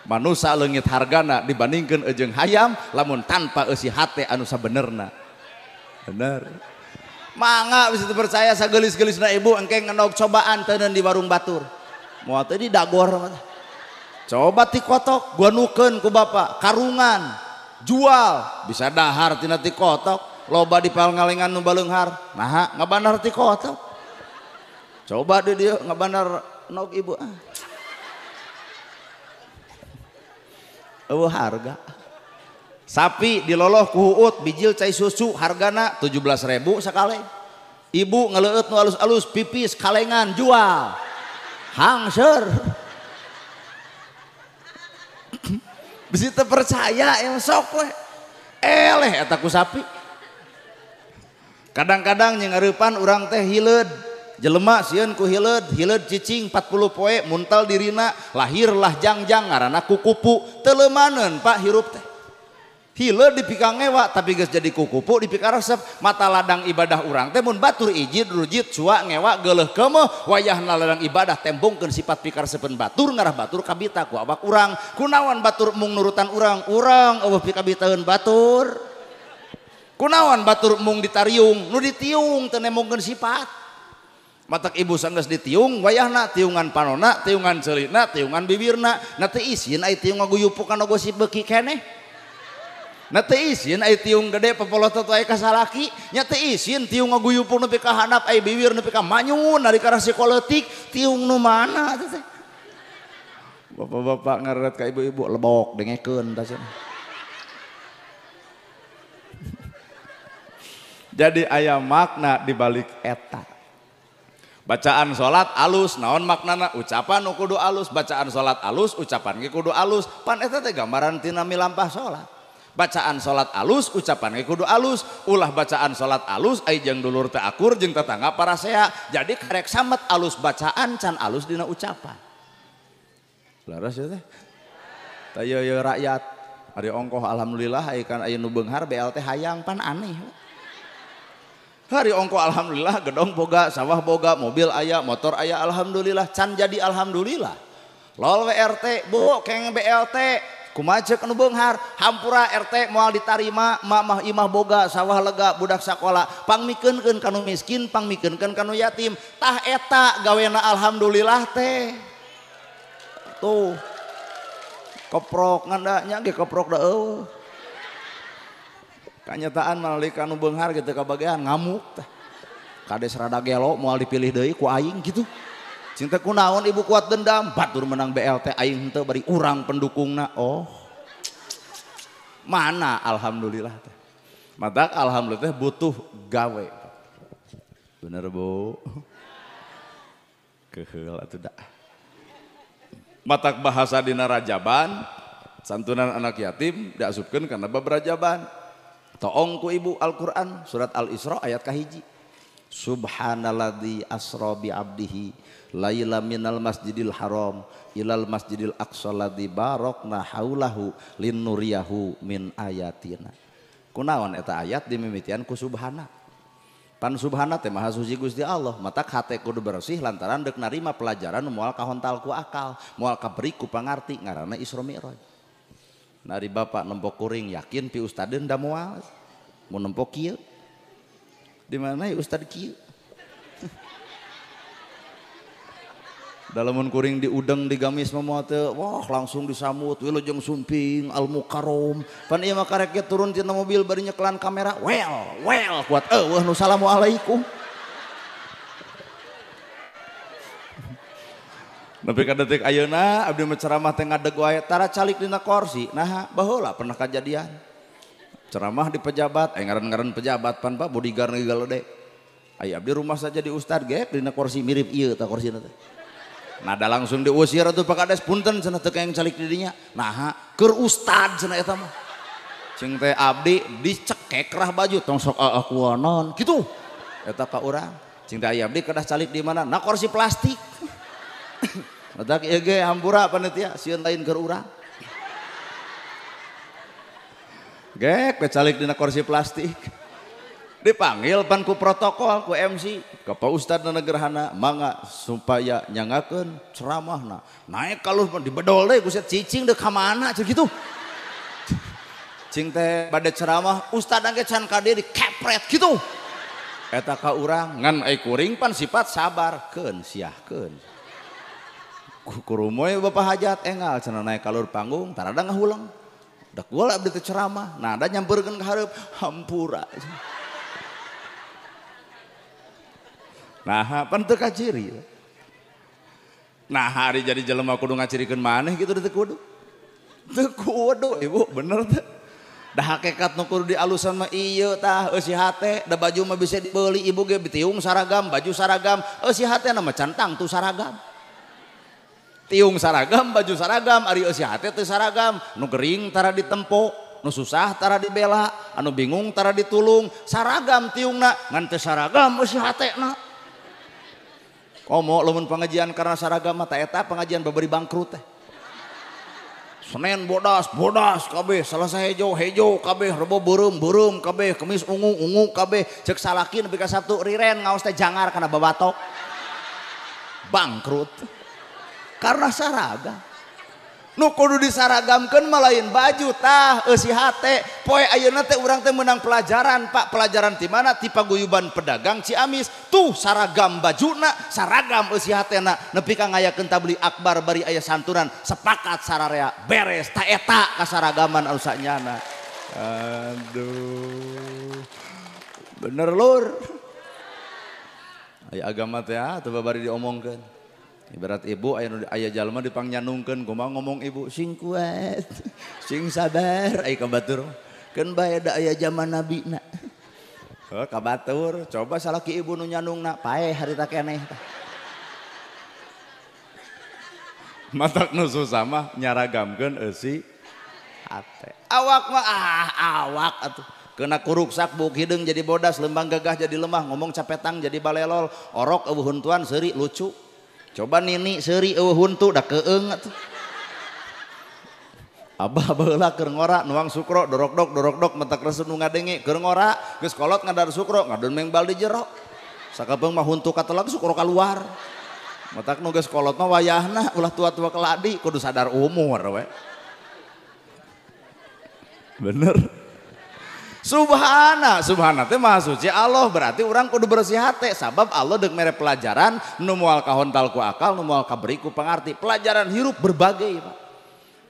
Manusia leungit hargana dibandingkeun jeung hayam lamun tanpa eusi hate anu sabenerna. Bener. Mangga bisa percaya sagelis-gelisna ibu engke ngenog cobaan teuneun di warung batur. Moal teh di dagor mah. Coba ti kotok gua nukeun ku bapak karungan jual bisa dahar tina ti kotok loba di pangalengan nu baleunghar. Nah, ngabandar ti kotok. Coba di dieu ngabandar nog ibu. Eueuh harga. Sapi diloloh ku huut bijil cai susu hargana 17.000 sakale. Ibu ngeleueut nu alus-alus pipis kalengan jual. Hangser. Bisi teu percaya yang sok we. Eleh eta ku sapi. Kadang-kadang nyengareupan urang teh hileud. Jelema sieun ku hileud cicing 40 poe muntal dirina lahirlah jangjang ngaranna kukupu. Teu leumaneun Pak hirup teh. Hileud dipikang ngewa tapi geus jadi kukupu dipikar resep. Mata ladang ibadah urang teh mun batur ijid rujit sua ngewa geuleuh keumeuh wayahna ladang ibadah tembongkeun sifat pikarsepeun batur ngarah batur kabita ku awak urang. Kunaon batur mung nurutan urang eueuh pikabitaeun batur. Kunaon batur mung ditariung nu ditiung teu nemongkeun sifat. Matak ibu sanggeus ditiung wayahna tiungan panonna tiungan ceulina tiungan bibirna na teu isin aya tiung ngaguyupukan gosip beuki keneh. Na teu isin aya tiung gede popolotot wae ka salaki nya teu isin tiung ngaguyupuk nepi ka handap aya bibir nepi ka manyun ari ka psikolotik tiung nu mana teh. Bapak-bapak ngaret ka ibu-ibu lebok dengekeun tah cenah. Jadi aya makna di balik eta. Bacaan salat alus naon maknana ucapan nu kudu alus, bacaan salat alus ucapan ge kudu alus. Pan eta teh gambaran tina milampah salat. Bacaan salat alus ucapan ge kudu alus, ulah bacaan salat alus ai jeung dulur teu akur jeung tetangga parasea. Jadi karek samet alus bacaan can alus dina ucapan. Laras ya teh. Tah yeuh rakyat ari ongkoh alhamdulillah ai kan aya nu beunghar BLT hayang pan aneh. Hari ongko alhamdulillah gedong boga, sawah boga, mobil aya, motor aya alhamdulillah, can jadi alhamdulillah. Lol WRT, bu keng BLT, kumaha ceuk anu beunghar, hampura RT moal ditarima, mah imah boga, sawah lega, budak sakola, pangmikeunkeun kanu miskin, pangmikeunkeun kanu yatim, tah eta gawena alhamdulillah teh. Tuh. Keprok ngandanya ge keprok da eueuh. Kanyataan melalui kanu beunghar gitu kabagean ngamuk teh. Kades rada gelo moal dipilih deui ku aing gitu. Cinta kunaon ibu kuat dendam batur menang BLT aing henteu bari urang pendukungna. Oh. Mana alhamdulillah teh. Matak alhamdulillah teh butuh gawe. Bener Bu. Keheul atuh da. Matak bahasa dina rajaban santunan anak yatim diasupkeun kana bab rajaban. Toong ku ibu Al-Quran surat Al-Isra ayat kahiji. Subhanalladzi asra bi abdihi laila minal masjidil haram ilal masjidil aqsa ladzi barakna haulahu linnuriyahu min ayatina. Kunaon eta ayat dimimitian ku subhana. Pan subhana teh maha suci Gusti Allah, matak hate kudu bersih lantaran deuk narima pelajaran moal kahontal ku akal, moal kaberi ku pangarti ngaranna Isra Mi'raj. Nari bapak nempok kuring yakin pi ustadeun da moal mau nempok kieu di mana ya ustad kieu dalamun kuring diudeng digamis mah teh wah langsung disambut wilujeng sumping al mukarrom pan ieu mah karek turun tina mobil bari nyekelan kamera well kuat eueuh nu assalamualaikum. Tapi ka detik ayeuna abdi mah ceramah teh ngadeg wae tara calik dina kursi. Nah, baheula pernah kejadian. Ceramah di pejabat, ngaran-ngaran pejabat pan Pak bodyguard ge galede. Ai abdi rumah saja di ustad ge dina kursi mirip ieu tah kursina teh. Nada langsung diusir atuh Pak Kades punten cenah teu kenging calik di dinya. Nah, keur ustad cenah eta mah. cing teh abdi dicekek rah baju tong sok aku non gitu eta ka urang cing teh abdi kedah calik di mana na kursi plastik eta ieu ge hampura panitia sieun lain keur urang gek calik dina kursi plastik dipanggil pan ku protokol ku MC ka Pak Ustadz na gerhana mangga supaya nyangakeun ceramahna naik kalau dibedol deui ku cicing deuk ka mana gitu cing teh bade ceramah ustad ge can ka dieu dikepret gitu eta ka urang ngan ai kuring pan sifat sabarkeun siahkeun kurumoy bapak hajat engal cenah naik kalur panggung tarada ngahulang dak gua abdi teh ceramah nah da nyampeurkeun ka hareup hampura nah pan teu kaciri nah hari jadi jelema kudu ngacirikeun maneh gitu teu kudu ibu bener teh dah hakikat nu kudu dialusan mah ieu tah eusi hate da baju mah bisa dibeuli ibu ge tiung saragam baju saragam eusi hate na mah cantang tu saragam tiung saragam baju saragam ari eusi hate teu saragam nu gering tara ditempo nu susah tara dibela anu bingung tara ditulung saragam tiungna ngan teu saragam eusi hatena komo lamun pengajian karena saragam mah eta pengajian babari bangkrut teh Senin bodas kabeh selesai hejo kabeh rebo beureum kabeh kemis ungu kabeh cek salaki nepi ka Sabtu riren ngaos teh jangar kana babatok bangkrut karena saragam nu kudu disaragamkeun mah lain baju tah eusi hate poe ayeuna teh urang teh meunang pelajaran Pak pelajaran ti mana ti paguyuban pedagang Ciamis tuh saragam bajuna saragam eusi hatena nepi ka ngayakeun tabli akbar bari aya santunan sepakat sararea beres ta eta kasaragaman anu sanyana aduh bener lur aya agama teh teu babari diomongkeun ibarat ibu aya jalma dipangnyanungkeun kumaha ngomong ibu sing kuat sing sabar aya kabatur keun bae da aya zaman nabina kabatur coba salaki ibu nu nyanungna paeh harita keneh matak nu susah mah nyaragamkeun eusi hate awak mah awak atuh kena kuruksak buk hideung jadi bodas lembang gagah jadi lemah ngomong capetang jadi balelol orok eueuh huntuan seuri lucu coba nini seuri eueuh huntu da keung atuh abah baheula keur ngora nuang sukro dorok-dok mentak resep nu ngadenge keur ngora geus kolot ngadar sukro ngadon mengbal di jero sakapeung mah huntu katelag sukro kaluar mentak nu geus kolot mah wayahna ulah tua-tua keladi kudu sadar umur we bener Subhana teh maha suci Allah berarti orang kudu bersih hati sabab Allah deuk mere pelajaran nu moal kahontal ku akal nu moal kaberi ku pangarti pelajaran hirup berbagai Pak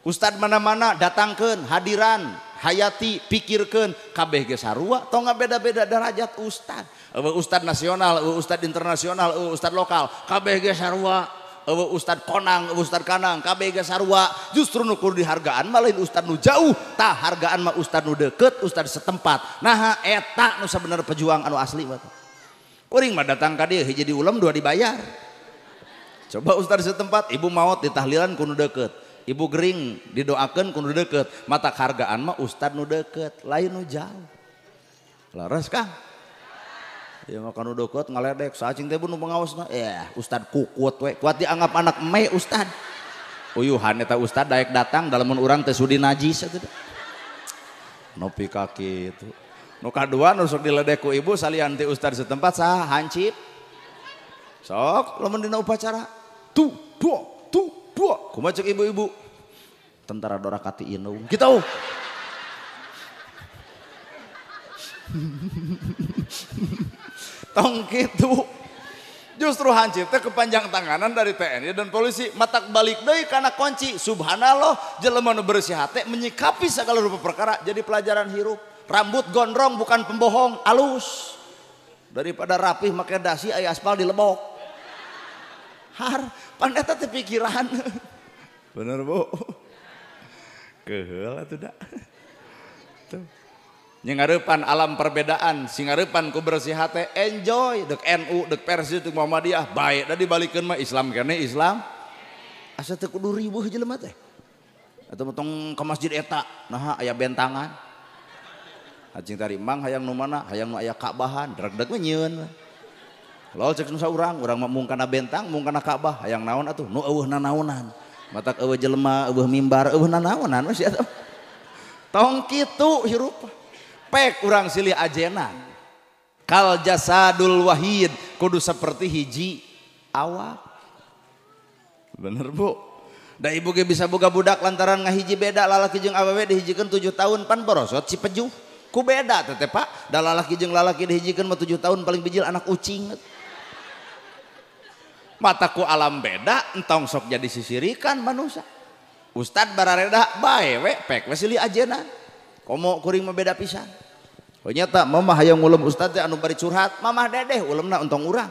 ustad mana-mana datangkeun hadiran hayati pikirkeun kabeh ge sarua tong beda-beda derajat ustad ustad nasional ustad internasional ustad lokal kabeh ge sarua ustad konang ustad kanang kabeh ge sarua justru nu kudu dihargaan mah lain ustad nu jauh tah hargaan mah ustad nu deukeut ustad setempat nah eta nu sabener pejuang anu asli mah kuring mah datang ka dieu hiji di ulam dua dibayar coba ustad setempat ibu maot ditahlilan ku nu deukeut ibu gering didoakeun ku nu deukeut mata hargaan mah ustad nu deukeut lain nu jauh laras Kang ya makan udah kuat ngaledek sacing teh nu pengaosna ustad kukut we kuat dianggap anak eme ustad uyuhan eta ustad daek datang dalamun urang teh sudi najis atuh nopi kaki itu nu kadua nu sok diledek ku ibu salian ti ustad setempat saha hancip sok lamun dina upacara tu dua kumaha ceuk ibu-ibu tentara dorakati inung kitu tong gitu justru hancur teh kepanjang tanganan dari TNI dan polisi matak balik deui kana kunci subhanallah jelema nu bersih hati menyikapi segala rupa perkara jadi pelajaran hirup rambut gondrong bukan pembohong alus daripada rapih make dasi aya aspal di lebok har pan eta teh pikiran bener Bu keheul atuh da tuh nyengareupan alam perbedaan singareupan ku bersih hati enjoy dek NU dek Persis dek Muhammadiyah baik da dibalikeun mah Islam keneh Islam asa teu kudu ribuh jelema teh eta tong ka masjid eta nah aya bentangan Acing tari mang hayang nu mana hayang nu aya Ka'bahan dreg-deg nyieun lol cek nu saurang urang mah mung kana bentang mung kana Ka'bah hayang naon atuh nu eueuh nanaonan matak eueuh jelema eueuh mimbar eueuh nanaonan we sia tong kitu hirup pek urang silih ajenan kal jasadul wahid kudu seperti hiji awak bener bu da ibu ge bisa boga budak lantaran ngahiji beda lalaki jeung awewe dihijikeun 7 tahun pan borosot si pejuh ku beda teh Pak da lalaki jeung lalaki dihijikeun mah 7 tahun paling bijil anak ucing mata ku alam beda entong sok jadi sisirikan manusia Ustad barareda bae we pek we silih ajeuna komo kuring mah beda pisan oh nyata mamah hayang ngulum Ustad teh anu bari curhat mamah dedeh ulemna untong urang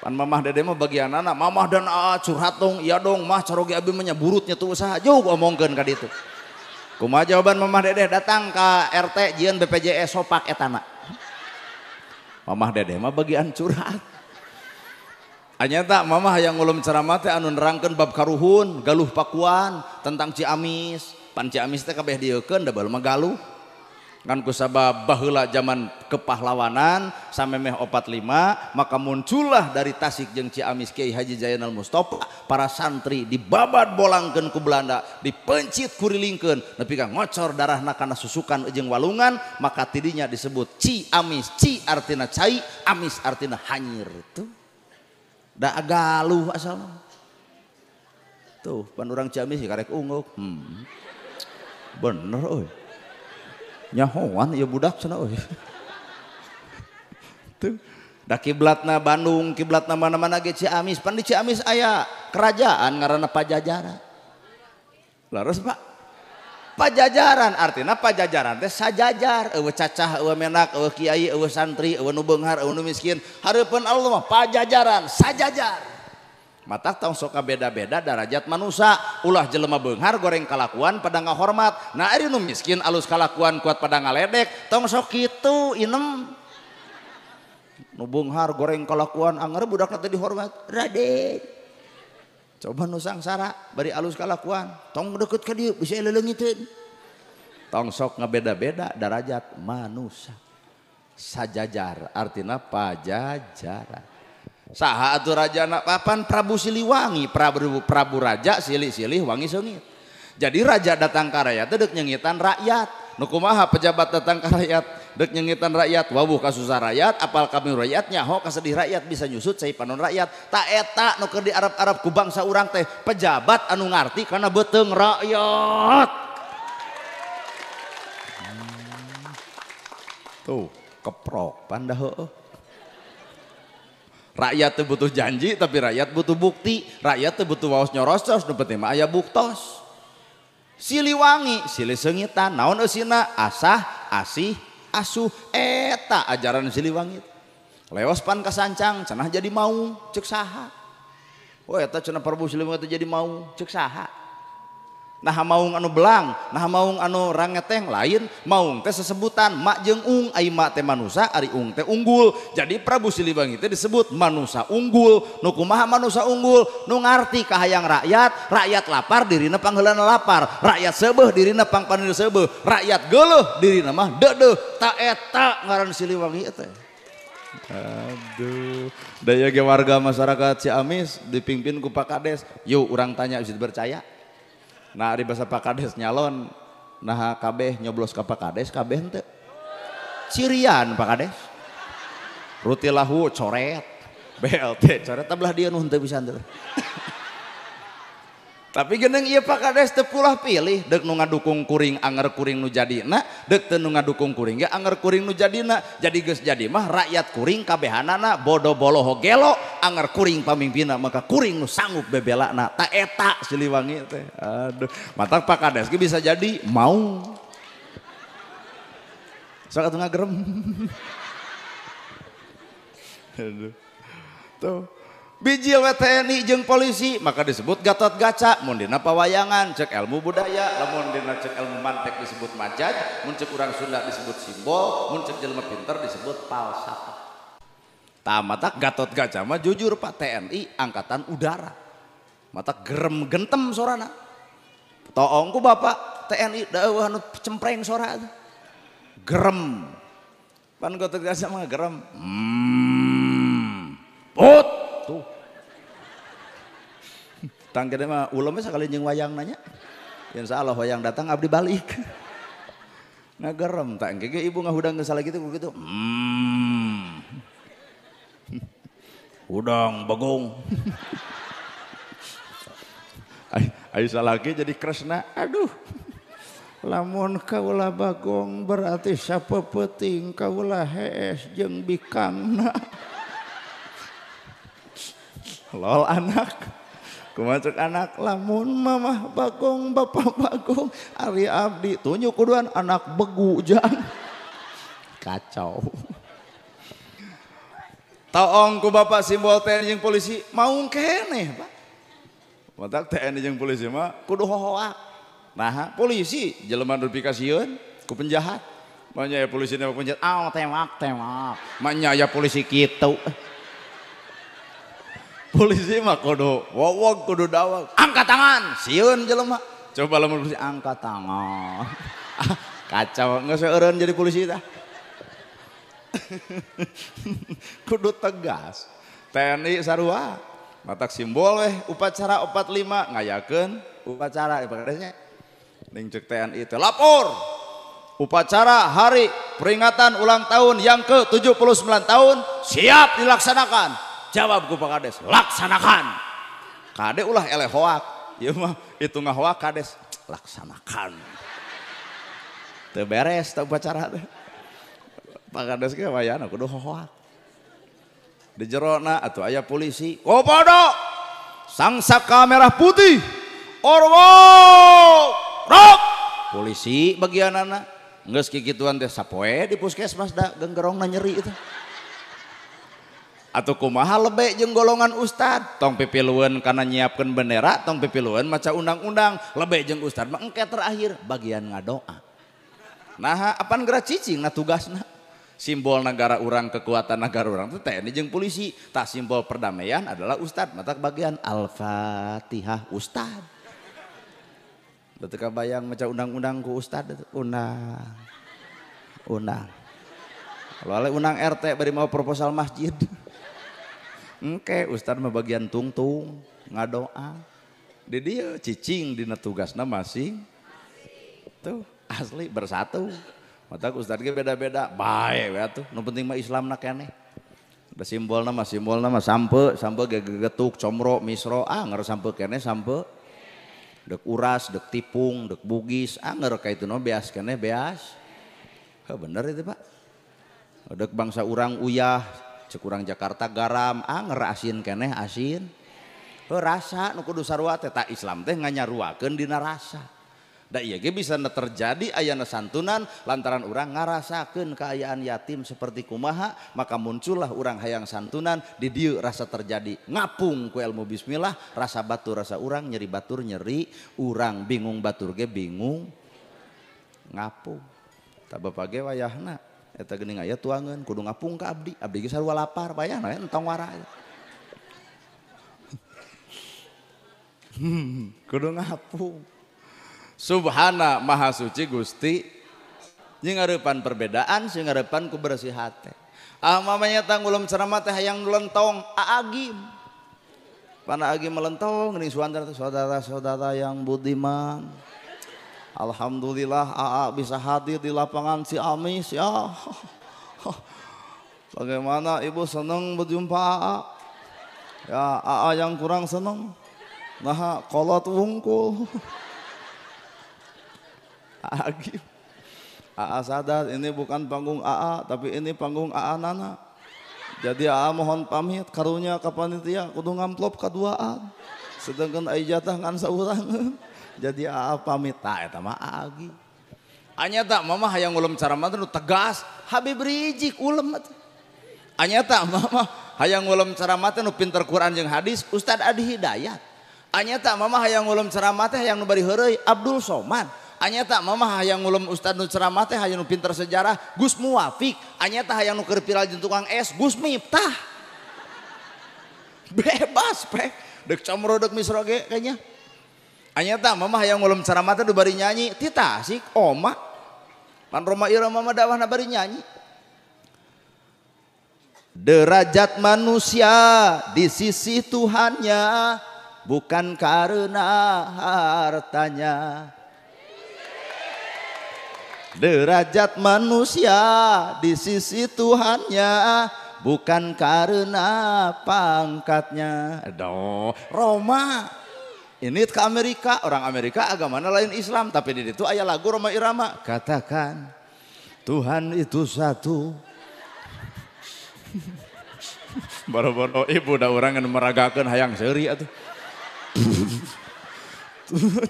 pan mamah dedeh mah bagianana mamah dan curhat dong iya dong mah caroge abi mah nya burutnya tuh usaha jauh omongkeun ka ditu kumaha jawaban mamah dedeh datang ka RT jieun BPJS sopak etana mamah dedeh mah bagian curhat anyata mamah hayang ngulum ceramah teh anu nerangkeun bab karuhun galuh pakuan tentang Ciamis pan Ciamis teh kabeh dieukeun da bae mah galuh ngan kusabab baheula zaman kepahlawanan samemeh 45 maka muncullah dari Tasik jeung Ciamis Kiai Haji Zainal Mustofa para santri dibabad bolangkeun ku Belanda dipencit kurilingkeun nepi ka ngocor darahna kana susukan jeung walungan maka tidinya disebut Ciamis ci artina cai amis artina hanyir tuh da galuh asalna tuh pan urang Ciamis karek unguk bener euy nyahoan ya budak cenah euy tuh da kiblatna Bandung kiblatna mana-mana ge Ciamis pan di Ciamis aya kerajaan ngaranna Pajajaran laras Pak Pajajaran artina Pajajaran teh sajajar eueuh cacah eueuh menak eueuh kiai eueuh santri eueuh nu beunghar eueuh nu miskin hareupeun Allah mah Pajajaran sajajar mata tong sok beda-beda derajat manusia ulah jelema beunghar goreng kalakuan pada ngahormat nah ari nu miskin alus kalakuan kuat pada ngaledek tong sok kitu inem nu beunghar goreng kalakuan anger budakna teh dihormat Raden coba nu sangsara bari alus kalakuan tong deukeut ka dieu bisa leuleungiteun tong sok ngabeda-beda derajat manusia sajajar artina Pajajaran saha atuh rajana papan Prabu Siliwangi Prabu Raja silih-silih wangi seungit jadi raja datang ka rakyat teh deuk nyengitan rakyat nu kumaha pejabat datang ka rakyat deuk nyengitan rakyat wawuh ka susah rakyat apal kami rakyat nyaho ka sedih rakyat bisa nyusut cai panon rakyat tak eta nu keur di Arab-Arab ku bangsa urang teh pejabat anu ngarti kana beuteung rakyat tuh keprok pandah heueuh rakyat teh butuh janji tapi rakyat butuh bukti rakyat teh butuh waos nyorostos nu penting mah aya buktos Siliwangi silih seungitan naon eusina asah asih asuh eta ajaran Siliwangi leos pan kasancang cenah jadi maung ceuk saha oh eta cenah Prabu Siliwangi teh jadi maung ceuk saha nah maung anu belang nah maung anu rangeteng lain maung teh sesebutan mak jeung ung ai mak teh manusia ari ung teh unggul jadi Prabu Siliwangi teh disebut manusia unggul nu kumaha manusia unggul nu ngarti kahayang rakyat lapar dirina pangheulana lapar rakyat seubeuh dirina pangpanir seubeuh rakyat geuleuh dirina mah deudeuh ta eta ngaran Siliwangi teh aduh daya ge warga masyarakat Ciamis dipimpin ku Pak Kades yuk urang tanya bisa percaya nah di bahasa Pak Kades nyalon nah kabeh nyoblos ka Pak Kades kabeh henteu cirian Pak Kades rutilahu coret BLT coret tablah dia nu henteu bisa henteu tapi geuneng ieu Pak Kades teu pulah pilih deuk nu ngadukung kuring anger kuring nu jadina deuk teu nu ngadukung kuring ge anger kuring nu jadina jadi geus jadi mah rakyat kuring kabehanana bodo boloho gelo anger kuring pamimpinna maka kuring nu sanggup bebelana ta eta Siliwangi teh aduh matak Pak Kades ge bisa jadi mau sok atuh ngagerem aduh tuh bijil TNI jeung polisi maka disebut Gatot Kaca mun dina pawayangan cek ilmu budaya lamun dina cek ilmu mantek disebut majaj mun cek urang Sunda disebut simbol mun cek jelema pinter disebut falsafah tamatak Gatot Kaca mah jujur Pak TNI angkatan udara matak gerem gentem sorana toong ku Bapak TNI da eueuh anu cempreng sora gerem. Pan kau tegas sama gerem. Put tuh. Tangkene mah ulemnya sekali jeung wayang nanya. Insya Allah wayang datang abdi balik. Ngagerem tak engke ibu ngahudang geus salah gitu begitu. Udang bagong. Ai salah ge jadi Kresna. Aduh. Lamun kaula bagong berarti sapepeting kaula hees jeung bikangna. Lol anak. Kumaha anak lamun mamah bagong bapak bagong ari abdi tunjuk kuduan anak begu jang. Kacau. Taong ku bapak simbol TNI jeung polisi maung keneh Pak. Matak TNI jeung polisi mah kudu hohoak. Nah polisi jelema dupikasieun ku penjahat. Manya ya polisi na penjahat tembak. Manya ya polisi kitu. Polisi mah kudu wowog kudu dawag. Angkat tangan, sieun jelema. Coba lamun polisi angkat tangan. Kacau, geus eureun jadi polisi tah. Kudu tegas. TNI sarua. Matak simbol weh upacara 45 ngayakeun upacara ibaratnya. Ning ceuk TNI teh lapor. Upacara hari peringatan ulang tahun yang ke-79 tahun siap dilaksanakan. Jawab ku Pak Kades, laksanakan. Kade ulah eleh hoak. Ieu mah itu ngahoak Kades, laksanakan. Teu beres teu upacara teh. Pak Kades ge wayana kudu hoak. Di jerona atuh aya polisi, komodo sangsaka merah putih. Orwo rok. Polisi bagianana geus kikituan teh sapoe di puskesmas da genggerongna nyeri itu. Atau kumaha lebe jeung golongan ustad tong pipilueun kana nyiapkeun bendera tong pipilueun maca undang-undang lebe jeung ustad mah engke terakhir bagian ngadoa. Nah apan geura cicing na tugasna simbol negara urang kekuatan negara urang teh TNI jeung polisi tah simbol perdamaian adalah ustad matak bagian Al-Fatihah ustad. Teu kabayang maca undang-undang ku ustad undang. Kalau undang RT bari mau proposal masjid. Engke ustad mah bagian tungtung ngadoa. Di dieu cicing dina tugasna masing. Tuh asli bersatu. Matak ustad ge beda-beda bae we atuh. Nu penting mah Islamna keneh. Da simbolna mah sampe ge gegetuk comro misro ngeur sampe keneh sampe. Dek uras, dek tipung, dek bugis ngeur kaituna beas keneh beas. Heuh bener itu Pak. Dek bangsa urang uyah cek urang Jakarta garam ngeur asin keneh asin. Heuh rasa nu kudu sarua teh ta Islam teh nganyaruakeun dina rasa. Da ieu ge bisa terjadi ayana santunan lantaran urang ngarasakeun kaayaan yatim seperti kumaha maka muncullah urang hayang santunan di dieu rasa terjadi ngapung ku ilmu bismillah rasa batur rasa urang nyeri batur nyeri urang bingung batur ge bingung ngapung. Ta bapa ge wayahna eta geuning aya tuangeun kudu ngapung ka abdi ge sarua lapar bayana entong wara. Kudu ngapung. Subhana maha suci Gusti nyingareupan perbedaan singareupan ku bersih hate. Mamanya tanggulum ceramah teh hayang lentong aagim. Pana agim melentong geuning saudara-saudara yang budiman. Alhamdulillah AA bisa hadir di lapangan Ciamis ya. Bagaimana Ibu senang berjumpa AA? Ya AA yang kurang senang. Nah kolot wungkul. Agim. AA sadar ini bukan panggung AA tapi ini panggung AA Nana. Jadi AA mohon pamit karunya ka panitia kudu ngamplop kaduaan. Sedangkan ai jatah ngan saurangeun. Jadi AA pamit tah eta mah Agi. Anyata mama hayang ulum ceramah teh tegas, Habib Rizik ulem atuh. Anyata mama hayang ulum ceramah teh nu pinter Quran jeung hadis Ustad Adi Hidayat. Anyata mama hayang ulum ceramah teh hayang nu bari heureuy Abdul Somad. Anyata mama hayang ngulum ustad nu ceramah teh hayang nu pinter sejarah Gus Muwafiq. Anyata hayang nu keur viral jeung tukang es Gus Miftah. Bebas pe dek comro dek misro ge kayaknya. Anyata mama hayang ngulum ceramah teh nu bari nyanyi ti tasik oma. Pan Roma Irama mah dakwahna bari nyanyi. Derajat manusia di sisi Tuhannya bukan karena hartanya. Derajat manusia di sisi Tuhannya bukan karena pangkatnya. Aduh, Roma. Ini ke Amerika, orang Amerika agamanya lain Islam, tapi di situ aya lagu Roma Irama. Katakan Tuhan itu satu. Boro-boro ibu da orang yang meragakan hayang seuri atuh.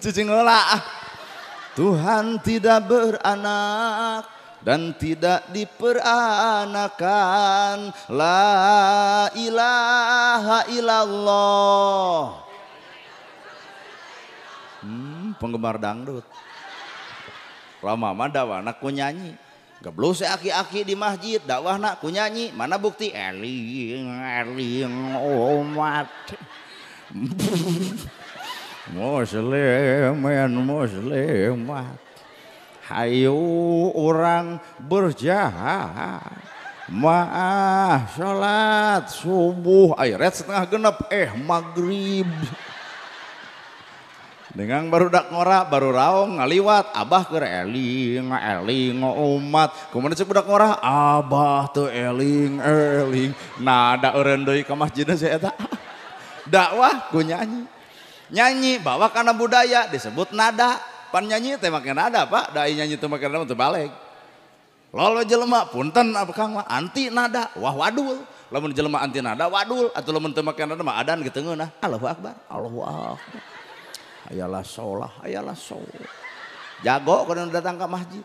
Cicing heula. Tuhan tidak beranak dan tidak diperanakan. La ilaha illallah. Penggemar dangdut. Rama mah dakwahna ku nyanyi. Geblus aki-aki di masjid dakwahna ku nyanyi. Mana bukti? Eling umat. Muslimat. Hayu orang berjahat. Maah salat subuh ayat setengah genep maghrib. Dengan barudak ngora baru raong ngaliwat abah keur eling umat. Kumaha cek budak ngora abah teu eling nada eureun deui ka masjidna saya eta. Dakwah ku nyanyi bawa kana budaya disebut nada. Pan nyanyi teh make nada Pak, dai nyanyi teh make nada teu balik. Lolo jelema punten Kang mah anti nada wah wadul. Lamun jelema anti nada wadul atuh lamun teu make nada mah adan geuteungeunna. Allahu akbar. Allahu akbar. Ayalah sholah. Jago kalau datang ke masjid.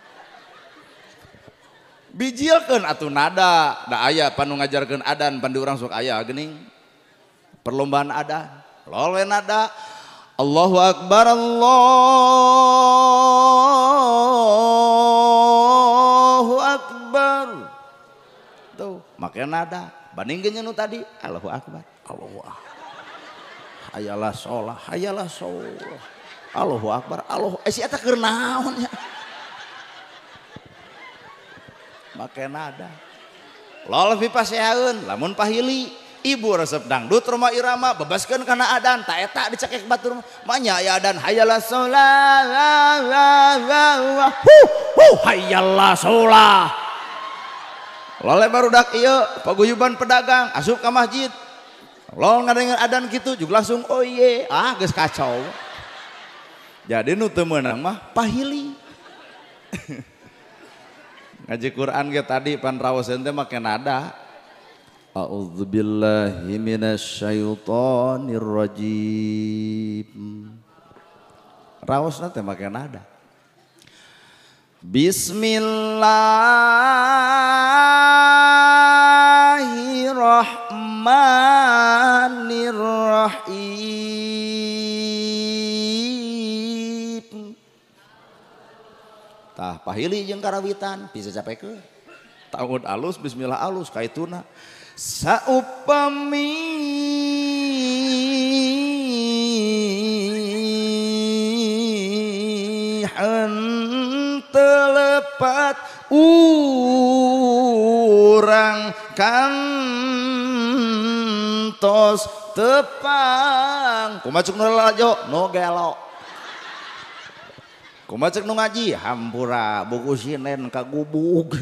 Bijilkeun atuh nada, da aya panu ngajarkeun adan pan di urang sok aya geuning. Perlombaan adan. Lole nada. Allahu akbar Allahu akbar. Tuh, make nada. Bandingkeun nu tadi Allahu akbar. Allahu akbar. Hayalah sholah. Allahu akbar. Si eta keur naon nya. Make nada. Lol fi pasehaeun lamun pahili ibu resep dangdut Roma Irama bebaskeun kana adan ta eta dicekek batur mah nya aya adan hayalah sholah. Hayalah sholah. Lol barudak ieu paguyuban pedagang asup ka masjid. Lol ngadengeun adan gitu juga langsung oh iye geus kacau. Jadi nu teu meunang mah pahili. Ngaji Quran ge tadi pan raoseun teh make nada. A'udzubillahi minasyaitonir rajim. Raosna teh make nada. Bismillahirrahmanirrahim. Tah pahili jeung karawitan bisa capekeun. Ta'awud alus bismillah alus kaituna. Saupami telepat urang kantos tepang kumacuk nu lajo nu gelo kumacuk nu ngaji hampura buku sinen kagubug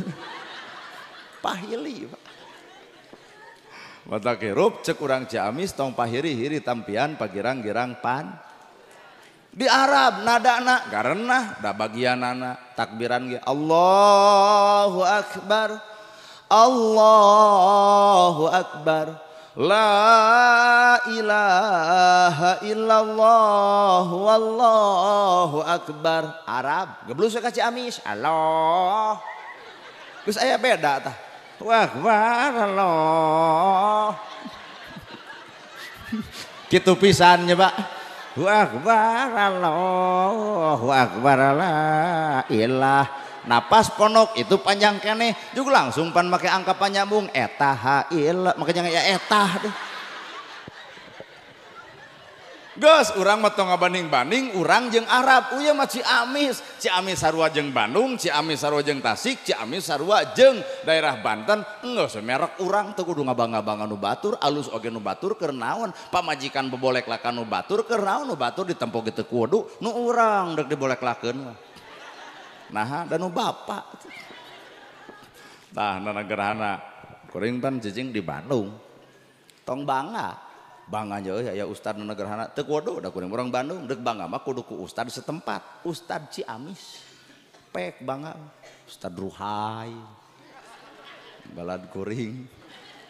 pahili Pak. Mata kerup cek urang Ciamis tong pahiri-hiri tampian pagirang-girang pan. Di Arab nadana karena da bagianana takbiran ge Allahu akbar Allahu akbar la ilaha illallah wallahu akbar. Arab geblus ka Ciamis Allah geus aya beda tah. Wah, Allah. Kitu pisannya, Pak. Wah, Allah. La ilah. Napas ponok itu panjang keneh juga langsung pan make angka panyambung eta hail makanya ya etah deh. Geus urang mah tong ngabanding-banding urang jeung Arab. Uya mah Ciamis sarua jeung Bandung, Ciamis sarua jeung Tasik, Ciamis sarua jeung daerah Banten. Geus merek urang teu kudu ngabang-ngabang anu batur, alus oge nu batur keur naon? Pamajikan bebolek-lakan nu batur keur naon? Nu batur ditempo kitu kudu, nu urang deuk dibolek-lakeun mah. Nah, dan nu bapa. Tah nana gerhana kuring pan cicing di Bandung. Tong bangga ya ustad nu gerhana teu kudu da kuring urang Bandung deuk bangga mah kudu ku ustad setempat, ustad Ciamis. Pek bangga ustad Ruhai. Balad kuring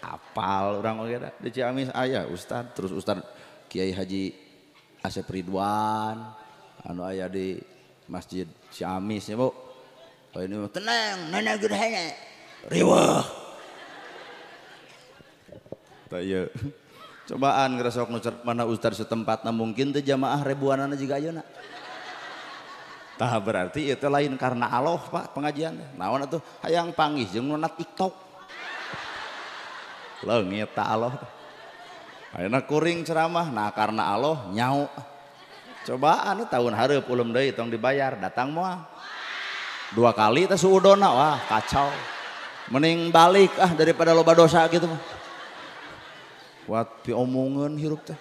apal urang oge da di Ciamis aya ustad, terus ustad Kiai Haji Asep Ridwan anu aya di Masjid Ciamis ya Bu. Oh ini tenang, nana gerhana. Riweuh. Tah ieu cobaan ngeresok nu mana ustad setempatna mungkin teh jamaah ribuanana jiga ayeuna. Tah berarti itu lain karena Allah Pak pengajian. Naon atuh hayang panggih jeung nu TikTok. Leungit ta Allah. Ayeuna kuring ceramah nah karena Allah nyau. Cobaan tahun hareup ulum deui tong dibayar datang moal. 2 kali teh suudona wah kacau. Mending balik daripada loba dosa gitu mah. Kuat piomongan hirup teh.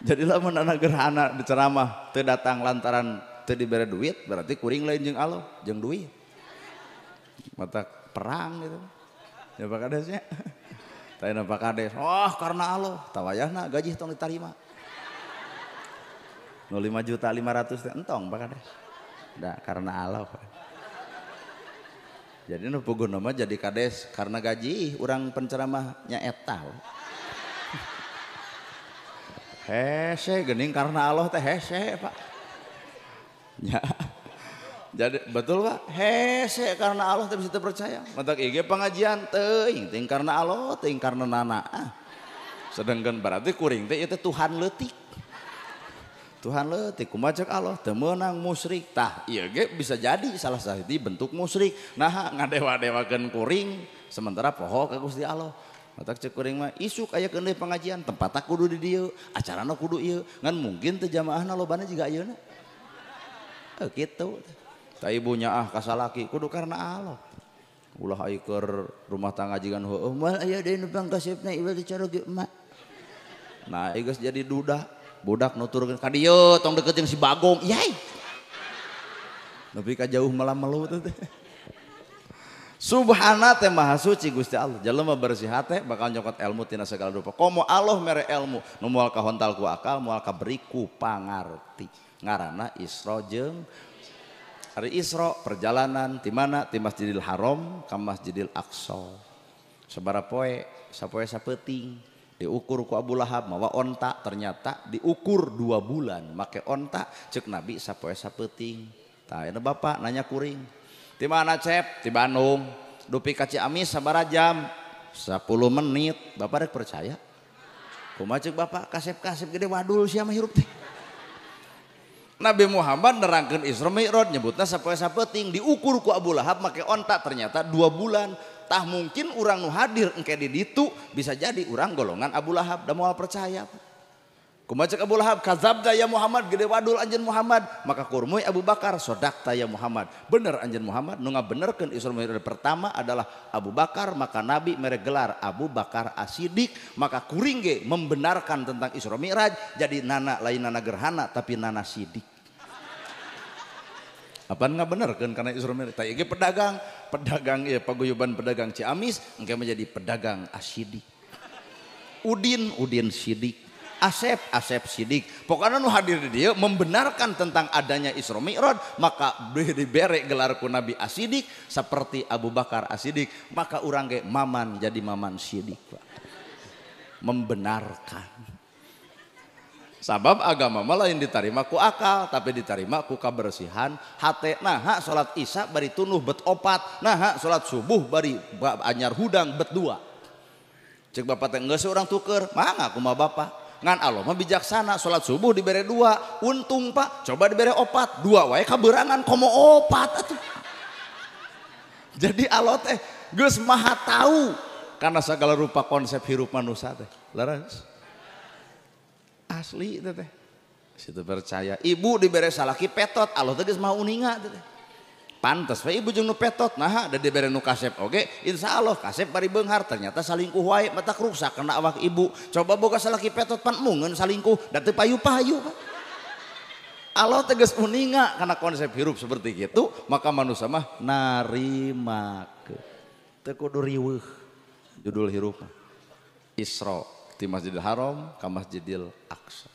Jadilah menana gerhana diceramah teu datang lantaran teu dibere duit berarti kuring lain jeung Allah jeung duit. Mata perang gitu. Ya Pak Kades nya. Tanya Pak Kades, "Oh, karena Allah, tawayahna gaji tong ditarima." 5.500.000 teh entong Pak Kades. Da karena Allah. Jadi nu puguna mah jadi kades karena gaji urang penceramahnya eta. Hese geuning karena Allah teh hese Pak. Ya. Jadi betul Pak, hese karena Allah teh bisa percaya. Matak ieu pengajian teuing ting karena Allah teuing karena nana. Sedangkan berarti kuring teh ieu teh Tuhan leutik. Tuhan leutik kumaha ceuk Allah teu meunang musyrik. Tah ieu ge bisa jadi salah sahiji bentuk musyrik. Nah ngadewa-dewakeun kuring sementara poho ka Gusti Allah. Matak ceuk kuring mah isuk aya keun deui pengajian tempatna kudu di dieu, acarana kudu ieu. Ngan mungkin teu jamaahna lobana jiga ayeuna. Kitu. Tah ibunya kasalaki kudu karena Allah. Ulah aya keur rumah tangga jigan heueuh moal aya deui nu pangkasepna ibadah cara ge emak. Nah geus jadi duda. Budak nuturkeun ka dieu tong deket jeung si Bagong. Yai. Nepi ka jauh melam-melu teh. Subhana teh maha suci Gusti Allah. Jalema bersih hate bakal nyokot ilmu tina segala rupa. Komo Allah mere ilmu nu moal kahontal ku akal, moal kaberi ku pangarti. Ngaranna Isra jeung hari Isra perjalanan ti mana? Ti Masjidil Haram ka Masjidil Aqsa. Sabaraha poe? Sapoe sapeuting. Diukur ku Abu Lahab mawa onta ternyata diukur 2 bulan make onta cek Nabi sapoe sapeuting. Tah eta bapak nanya kuring. Di mana Cep? Di Bandung. Dupi ka Ciamis sabaraha jam? 10 menit. Bapak rek percaya? Kumaha ceuk bapak kasep-kasep gede wadul sia mah hirup teh. Nabi Muhammad nerangkeun Isra Mi'raj nyebutna sapoe sapeuting diukur ku Abu Lahab make onta ternyata 2 bulan. Tah mungkin orang nu hadir engke di ditu bisa jadi orang golongan Abu Lahab da moal percaya. Kumaha ceuk Abu Lahab kadzabta ya Muhammad gede wadul anjeun Muhammad maka kurmoy Abu Bakar sodakta ya Muhammad bener anjeun Muhammad nu ngabenerkeun Isra Mi'raj pertama adalah Abu Bakar maka Nabi mere gelar Abu Bakar As-Siddiq maka kuring ge membenarkan tentang Isra Mi'raj jadi nana lain nana gerhana tapi nana sidik. Apaan nggak bener kan karena Isra Mi'raj tah ieu pedagang ya paguyuban pedagang Ciamis engke menjadi pedagang As-Siddiq. Udin Siddiq, Asep Siddiq. Pokoknya nu hadir di dia membenarkan tentang adanya Isra Mi'raj maka dibere gelar ku Nabi As-Siddiq seperti Abu Bakar As-Siddiq maka urang ge maman jadi maman Siddiq Pak. Membenarkan. Sabab agama mah lain diterima ku akal tapi diterima ku kebersihan hate. Nah salat isya bari tunuh bet 4. Nah salat subuh bari anyar hudang bet 2. Cek bapak teh geus urang tuker mangga kumaha bapak ngan Allah mah bijaksana salat subuh dibere 2 untung Pak coba dibere 4 2 wae kaberangan komo 4 atuh. Jadi Allah teh geus maha tahu karena segala rupa konsep hirup manusia teh. Laras asli itu teh. Situ percaya ibu dibere salaki petot Allah tegas mau uninga teh. Pantes we ibu jeung nu petot nah da dibere nu kasep oge insyaallah kasep bari beunghar ternyata salingkuh wae matak rusak kena awak ibu. Coba boga salaki petot pan mungeun salingkuh da teu payu-payu Pak. Allah tegas uninga karena konsep hirup seperti itu maka manusia mah narimakeun. Teu kudu riweuh. Judul hirup Isra ti Masjidil Haram ka Masjidil Aqsa.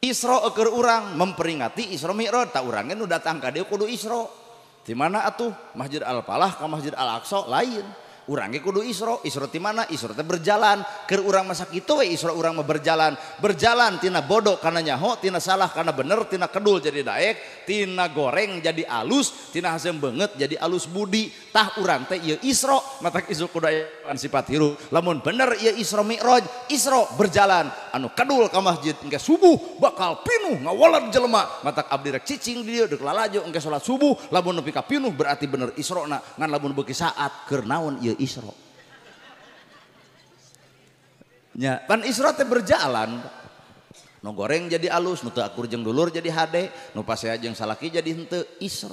Isra keur urang memperingati Isra Mi'raj tak urang nu datang ka dieu kudu Isra. Di mana atuh Masjid Al-Falah ka Masjid Al-Aqsa lain. Urang ge kudu Isra. Isra ti mana? Isra teh berjalan. Keur urang masa kitu we Isra urang mah berjalan. Berjalan tina bodoh kana nyaho, tina salah kana bener, tina kedul jadi daek, tina goreng jadi alus, tina haseum beungeut jadi alus budi. Tah urang teh ieu Isra, matak isu kudu aya sifat hirup. Lamun bener ieu Isra Mi'raj, Isra berjalan. Anu kedul ka masjid engke subuh bakal pinuh ngawalad jelema. Matak abdi rek cicing di dieu deuk lalajo engke salat subuh, lamun nepi ka pinuh berarti bener Israna. Ngan lamun beuki saat keur naon ieu Isra. Nya, pan Isra teh berjalan. Nu goreng jadi alus, nu teu akur jeung dulur jadi hade, nu pasea jeung salaki jadi henteu Isra.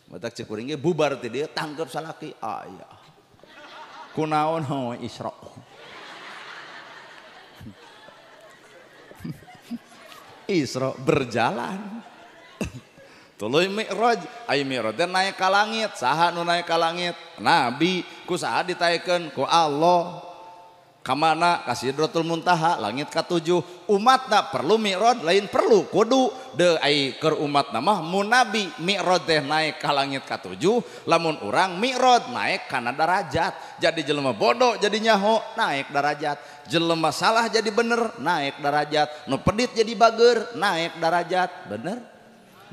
Matak cek kuring ge bubar ti dieu tangkep salaki. Aya. Kunaon ho Isra. Isra berjalan. Tuluy Mi'raj, ai Mi'raj teh naik ka langit, saha nu naik ka langit? Nabi, ku saha ditaekeun? Ku Allah. Ka mana? Ka Sidratul Muntaha, langit ka-7. Umatna perlu Mi'raj, lain perlu kudu deui ai keur umatna mah mun Nabi Mi'raj teh naik ka langit ka-7, lamun urang Mi'raj naik kana darajat. Jadi jelema bodoh jadi nyaho, naik darajat. Jelema salah jadi bener, naik darajat. Nu pedit jadi bager, naik darajat. Bener?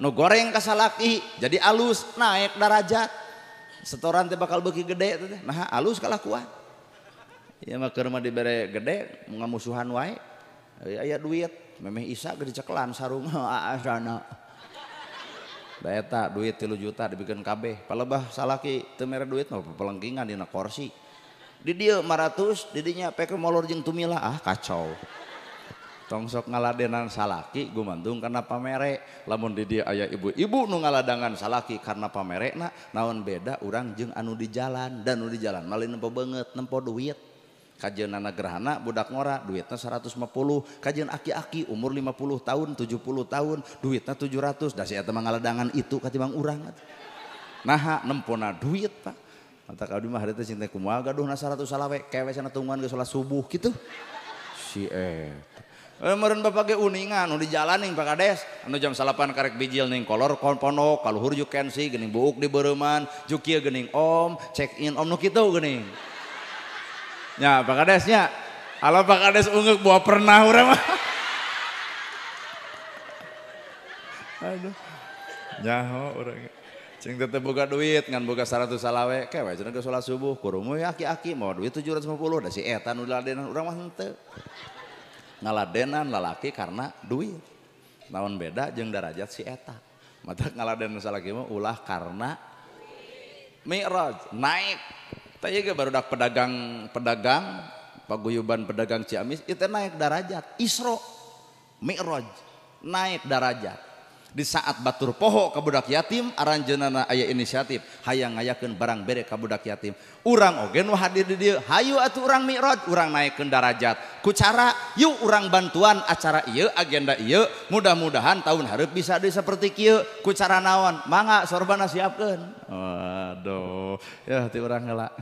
Nu goreng kasalaki jadi alus naik darajat. Setoran teh bakal beuki gede teh. Nah alus kalakuan. Ya mah keur mah dibere gede ngamusuhan wae. Aya duit memeh Isa ge dicekelan sarung asana. Da eta duit 3 juta dibikeun kabeh. Palebah salaki teu mere duit mah pelengkingan dina kursi. Di dieu 500 di dinya peke molor jeung tumila kacau. Tong sok ngaladenan salaki gumantung karena pamere. Lamun di dia aya ibu-ibu nu ngaladangan salaki karena pamerena naon beda urang jeung anu di jalan. Dan anu di jalan malin nempo beungeut nempo duit. Kajeunana gerhana budak ngora duitna 150. Kajeun aki-aki umur 50 tahun 70 tahun duitna 700. Da si eta mah ngaladangan itu katimbang urang. Naha nempona duit Pak. Mata kaudi mah hari teh cinta kumaha gaduhna 100 salawe kewe sana tungguan ge salat subuh kitu. Si eta meureun bapak ge uningan nu dijalaning Pak Kades anu jam 8 karek bijil ning kolor ponok kaluhur juk kensi geuning buuk di beureman juk kieu geuning om check in om nu kitu geuning nya Pak Kades nya ala Pak Kades ungeuk bawa pernah urang mah aduh nyaho urang cing teh boga duit ngan boga 100 salawe kewe cenah geus salat subuh kurumu aki-aki mau duit 750 da si eta nu diladenan urang mah henteu ngaladenan lalaki karena duit. Naon beda jeung darajat si eta. Mata ngaladenan salaki mah ulah karena Mi'raj naik. Teh ge barudak pedagang paguyuban pedagang Ciamis itu naik darajat. Isra Mi'raj naik darajat. Di saat batur poho ka budak yatim aranjeunana aya inisiatif hayang ngayakeun barang bere ka budak yatim. Urang oge nu hadir di dieu hayu atuh urang Mi'raj urang naikkeun darajat. Ku cara yuk urang bantuan acara ieu agenda ieu mudah-mudahan tahun hareup bisa deui saperti kieu. Ku cara naon? Mangga sorbana siapkeun. Waduh ya ti urang heula.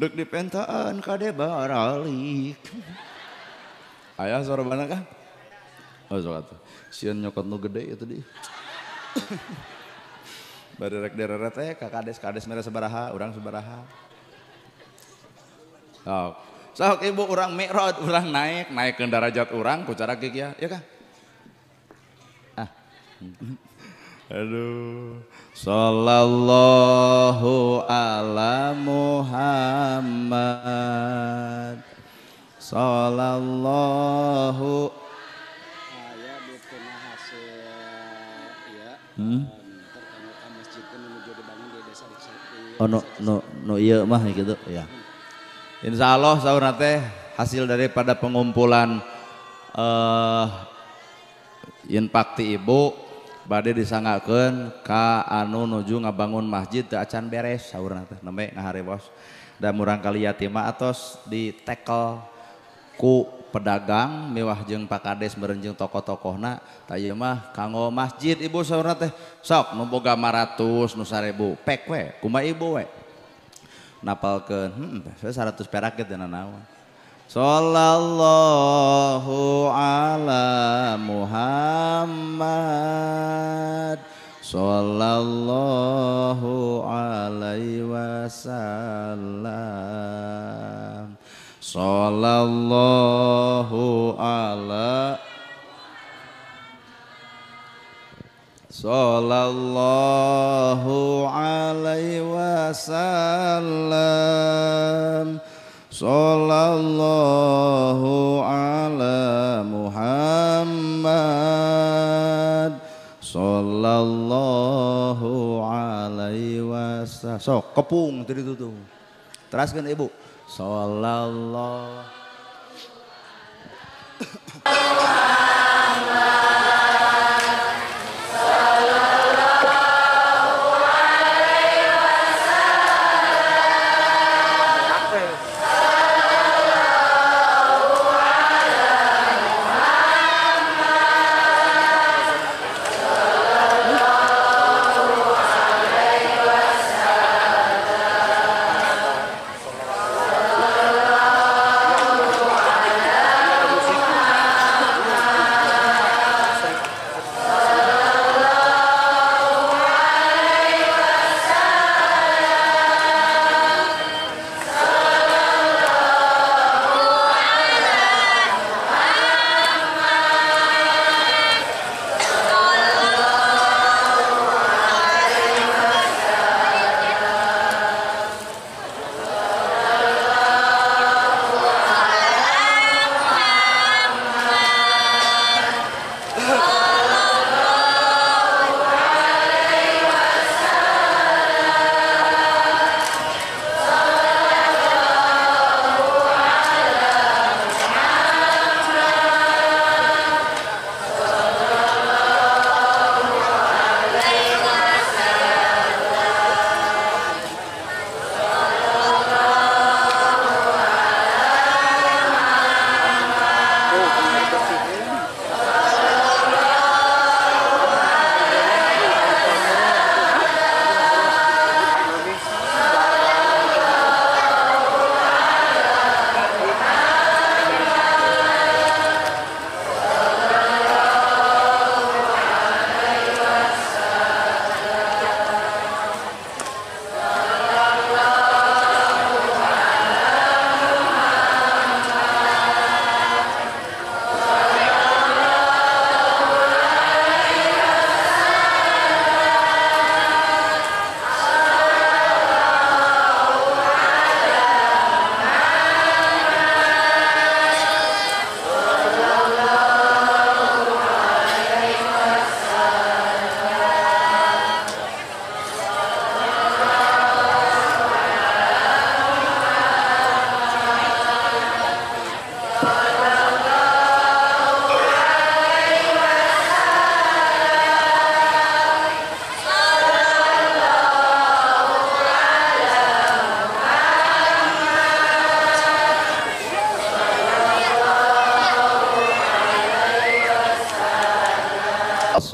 Deuk dipentaan kade baralik. Aya sorbana kah? Oh sok atuh. Sieun nyokot nu gede itu di. Bari rek dereret teh ka kades mere sabaraha, urang sabaraha. Sok ibu urang Mi'raj, urang naikkeun darajat urang ku cara kieu ya kah? Aduh. Sallallahu ala Muhammad. Sallallahu oh no iya mah gitu ya. Insya Allah saurna teh hasil daripada pengumpulan yen pakti ibu bade disangakeun ka anu nuju ngabangun masjid teu acan beres saurna teh nembe ngaharewos da murang kali yatima atos di tackle ku pedagang mewah jeung Pak Kades meureun jeung tokoh-tokohna tah ieu mah kanggo masjid ibu saurna teh sok nu boga 500 nu 1000 pek we kumaha ibu we napalkeun 100 perak ge teu naon. Sallallahu ala Muhammad sallallahu alaihi wasallam sallallahu ala sallallahu alaihi wasallam sallallahu ala Muhammad sallallahu alaihi wasallam. Sok kepung tadi itu tuh. Teraskan ibu. Sallallahu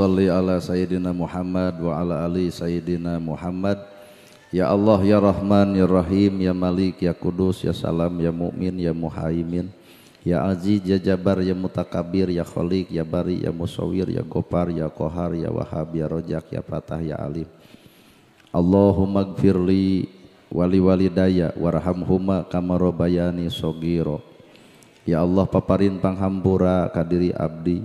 Salli ala Sayyidina Muhammad wa ala ali Sayyidina Muhammad. Ya Allah ya Rahman ya Rahim ya Malik ya Kudus ya Salam ya Mu'min ya Muhaimin ya Aziz ya Jabar ya Mutakabir ya Khaliq ya Bari ya Musawwir ya Ghaffar ya Qahar ya Wahhab ya Rajak ya Fatah ya Alim. Allahumma gfirli wali walidaya warhamhuma kama rabbayani shogiro. Ya Allah paparin panghampura kadiri abdi.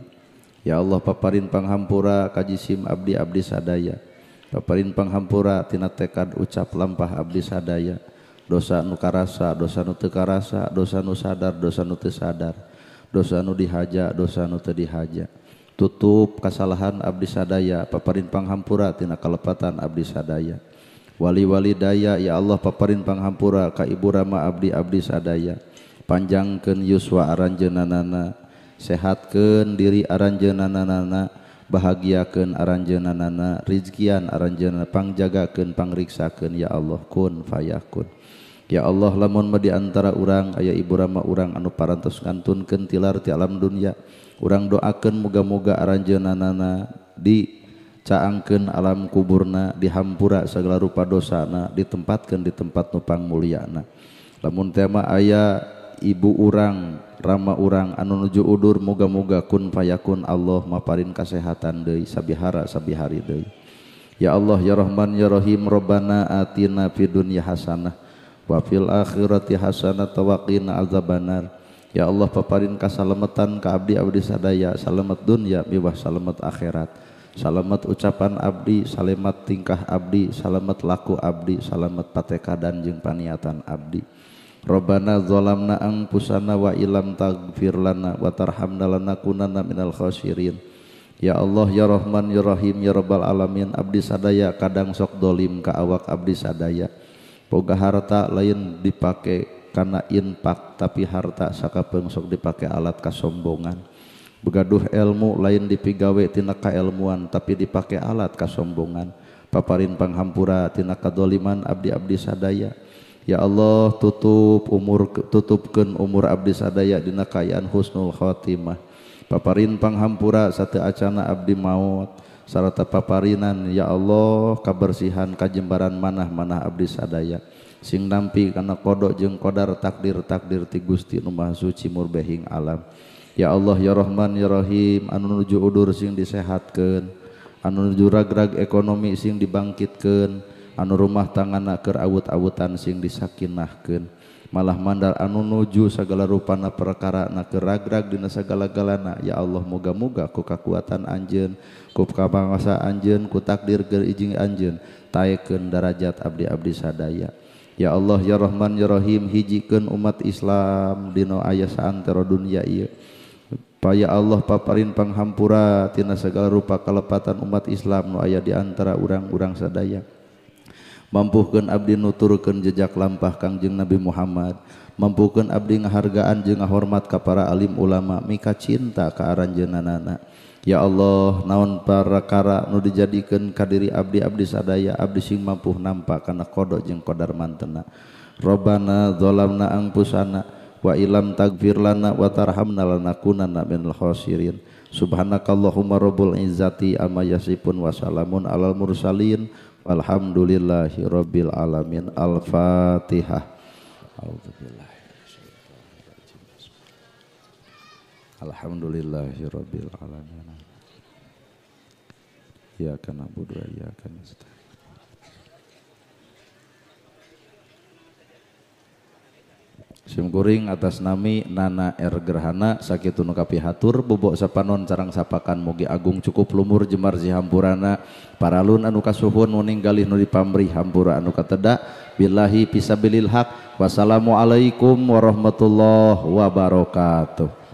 Ya Allah paparin panghampura kajisim abdi abdi sadaya. Paparin panghampura tina tekad ucap lampah abdi sadaya. Dosa nu karasa, dosa nu teu karasa, dosa nu sadar, dosa nu teu sadar, dosa nu dihaja, dosa nu teu dihaja. Tutup kasalahan abdi sadaya, paparin panghampura tina kalepatan abdi sadaya. Wali-wali daya ya Allah paparin panghampura ka ibu rama abdi abdi sadaya. Panjangkeun yuswa aranjeunanana sehatkeun diri aranjeunana, bahagiakeun aranjeunana, rizkian aranjeunana, pangjagakeun pangriksakeun ya Allah, kun fayakun. Ya Allah, lamun mah di antara urang aya ibu rama urang anu parantos ngantunkeun tilar ti alam dunya, urang doakeun muga-muga aranjeunana dicaangkeun alam kuburna, dihampura segala rupa dosana, ditempatkeun di tempat nu pangmulyana. Lamun teh mah aya ibu urang, rama urang anu nuju udur, muga-muga kun fayakun Allah maparin kasehatan deui sabihara sabihari deui. Ya Allah ya Rahman ya Rahim, Rabbana atina fid dunya hasanah wa fil akhirati hasanah wa qina azabannar. Ya Allah paparin kasalamatan ka abdi-abdi sadaya, salamet dunya miwah salamet akhirat, salamet ucapan abdi, salamet tingkah abdi, salamet laku abdi, salamet patekadan jeung paniatan abdi. Rabbana zalamna anfusana wa illam taghfir lana wa tarhamna lanakunanna minal khasirin. Ya Allah ya Rahman ya Rahim ya Rabbal alamin, abdi sadaya kadang sok dolim ka awak abdi sadaya. Boga harta lain dipake karena infak, tapi harta sakapeung sok dipake alat kasombongan. Begaduh ilmu lain dipigawe tina kailmuan, tapi dipake alat kasombongan. Paparin panghampura tina kadoliman abdi-abdi sadaya. Ya Allah tutupkeun umur abdi sadaya dina kayaan husnul khotimah. Paparin panghampura sateu acana abdi maut, sarata paparinan ya Allah kabersihan kajembaran manah-manah abdi sadaya sing nampi kana kodok jeung kodar takdir-takdir ti Gusti nu Maha Suci murbehing alam. Ya Allah ya Rahman ya Rahim, anu nuju udur sing disehatkeun, anu nuju ragrag ekonomi sing dibangkitkeun, anu rumah tanganna keur awut-awutan sing disakinahkeun, malah mandal anu nuju sagala rupana perkara na keur ragrag dina sagala-galana. Ya Allah moga-moga ku kakuatan Anjeun, ku kabangsa Anjeun, ku takdir keur ijing Anjeun taekeun darajat abdi-abdi sadaya. Ya Allah ya Rahman ya Rahim, hijikeun umat Islam dina aya saantero dunya ieu. Ya Allah paparin panghampura tina sagala rupa kalepatan umat Islam nu aya di antara urang-urang sadaya. Mampukeun abdi nuturkeun jejak lampah Kangjeng Nabi Muhammad, mampukeun abdi ngahargaan jeung ngahormat ka para alim ulama, mika cinta ka aranjeunana. Ya Allah, naon parakara nu dijadikeun ka diri abdi-abdi sadaya, abdi sing mampu nampa kana qada jeung qadar mantena. Rabbana zalamna anfusana wa illam taghfir lana wa tarhamna lanakunanna minal khasirin. Subhanakallahumma rabbul izzati amma yasifun wa salamun alal mursalin walhamdulillahi rabbil alamin. Al-Fatihah. Alhamdulillahi rabbil alamin. Iyyaka na'budu wa iyyaka nasta'in. Simkuring atas nami Nana R. Gerhana sakitu nu kapihatur bobok sapanon carang sapakan mugi agung cukup lumur jemar hampurana paralun anu kasuhun nu ninggalih nu dipamrih hampura anu kateda billahi fisabilil haq. Wassalamualaikum warahmatullahi wabarakatuh.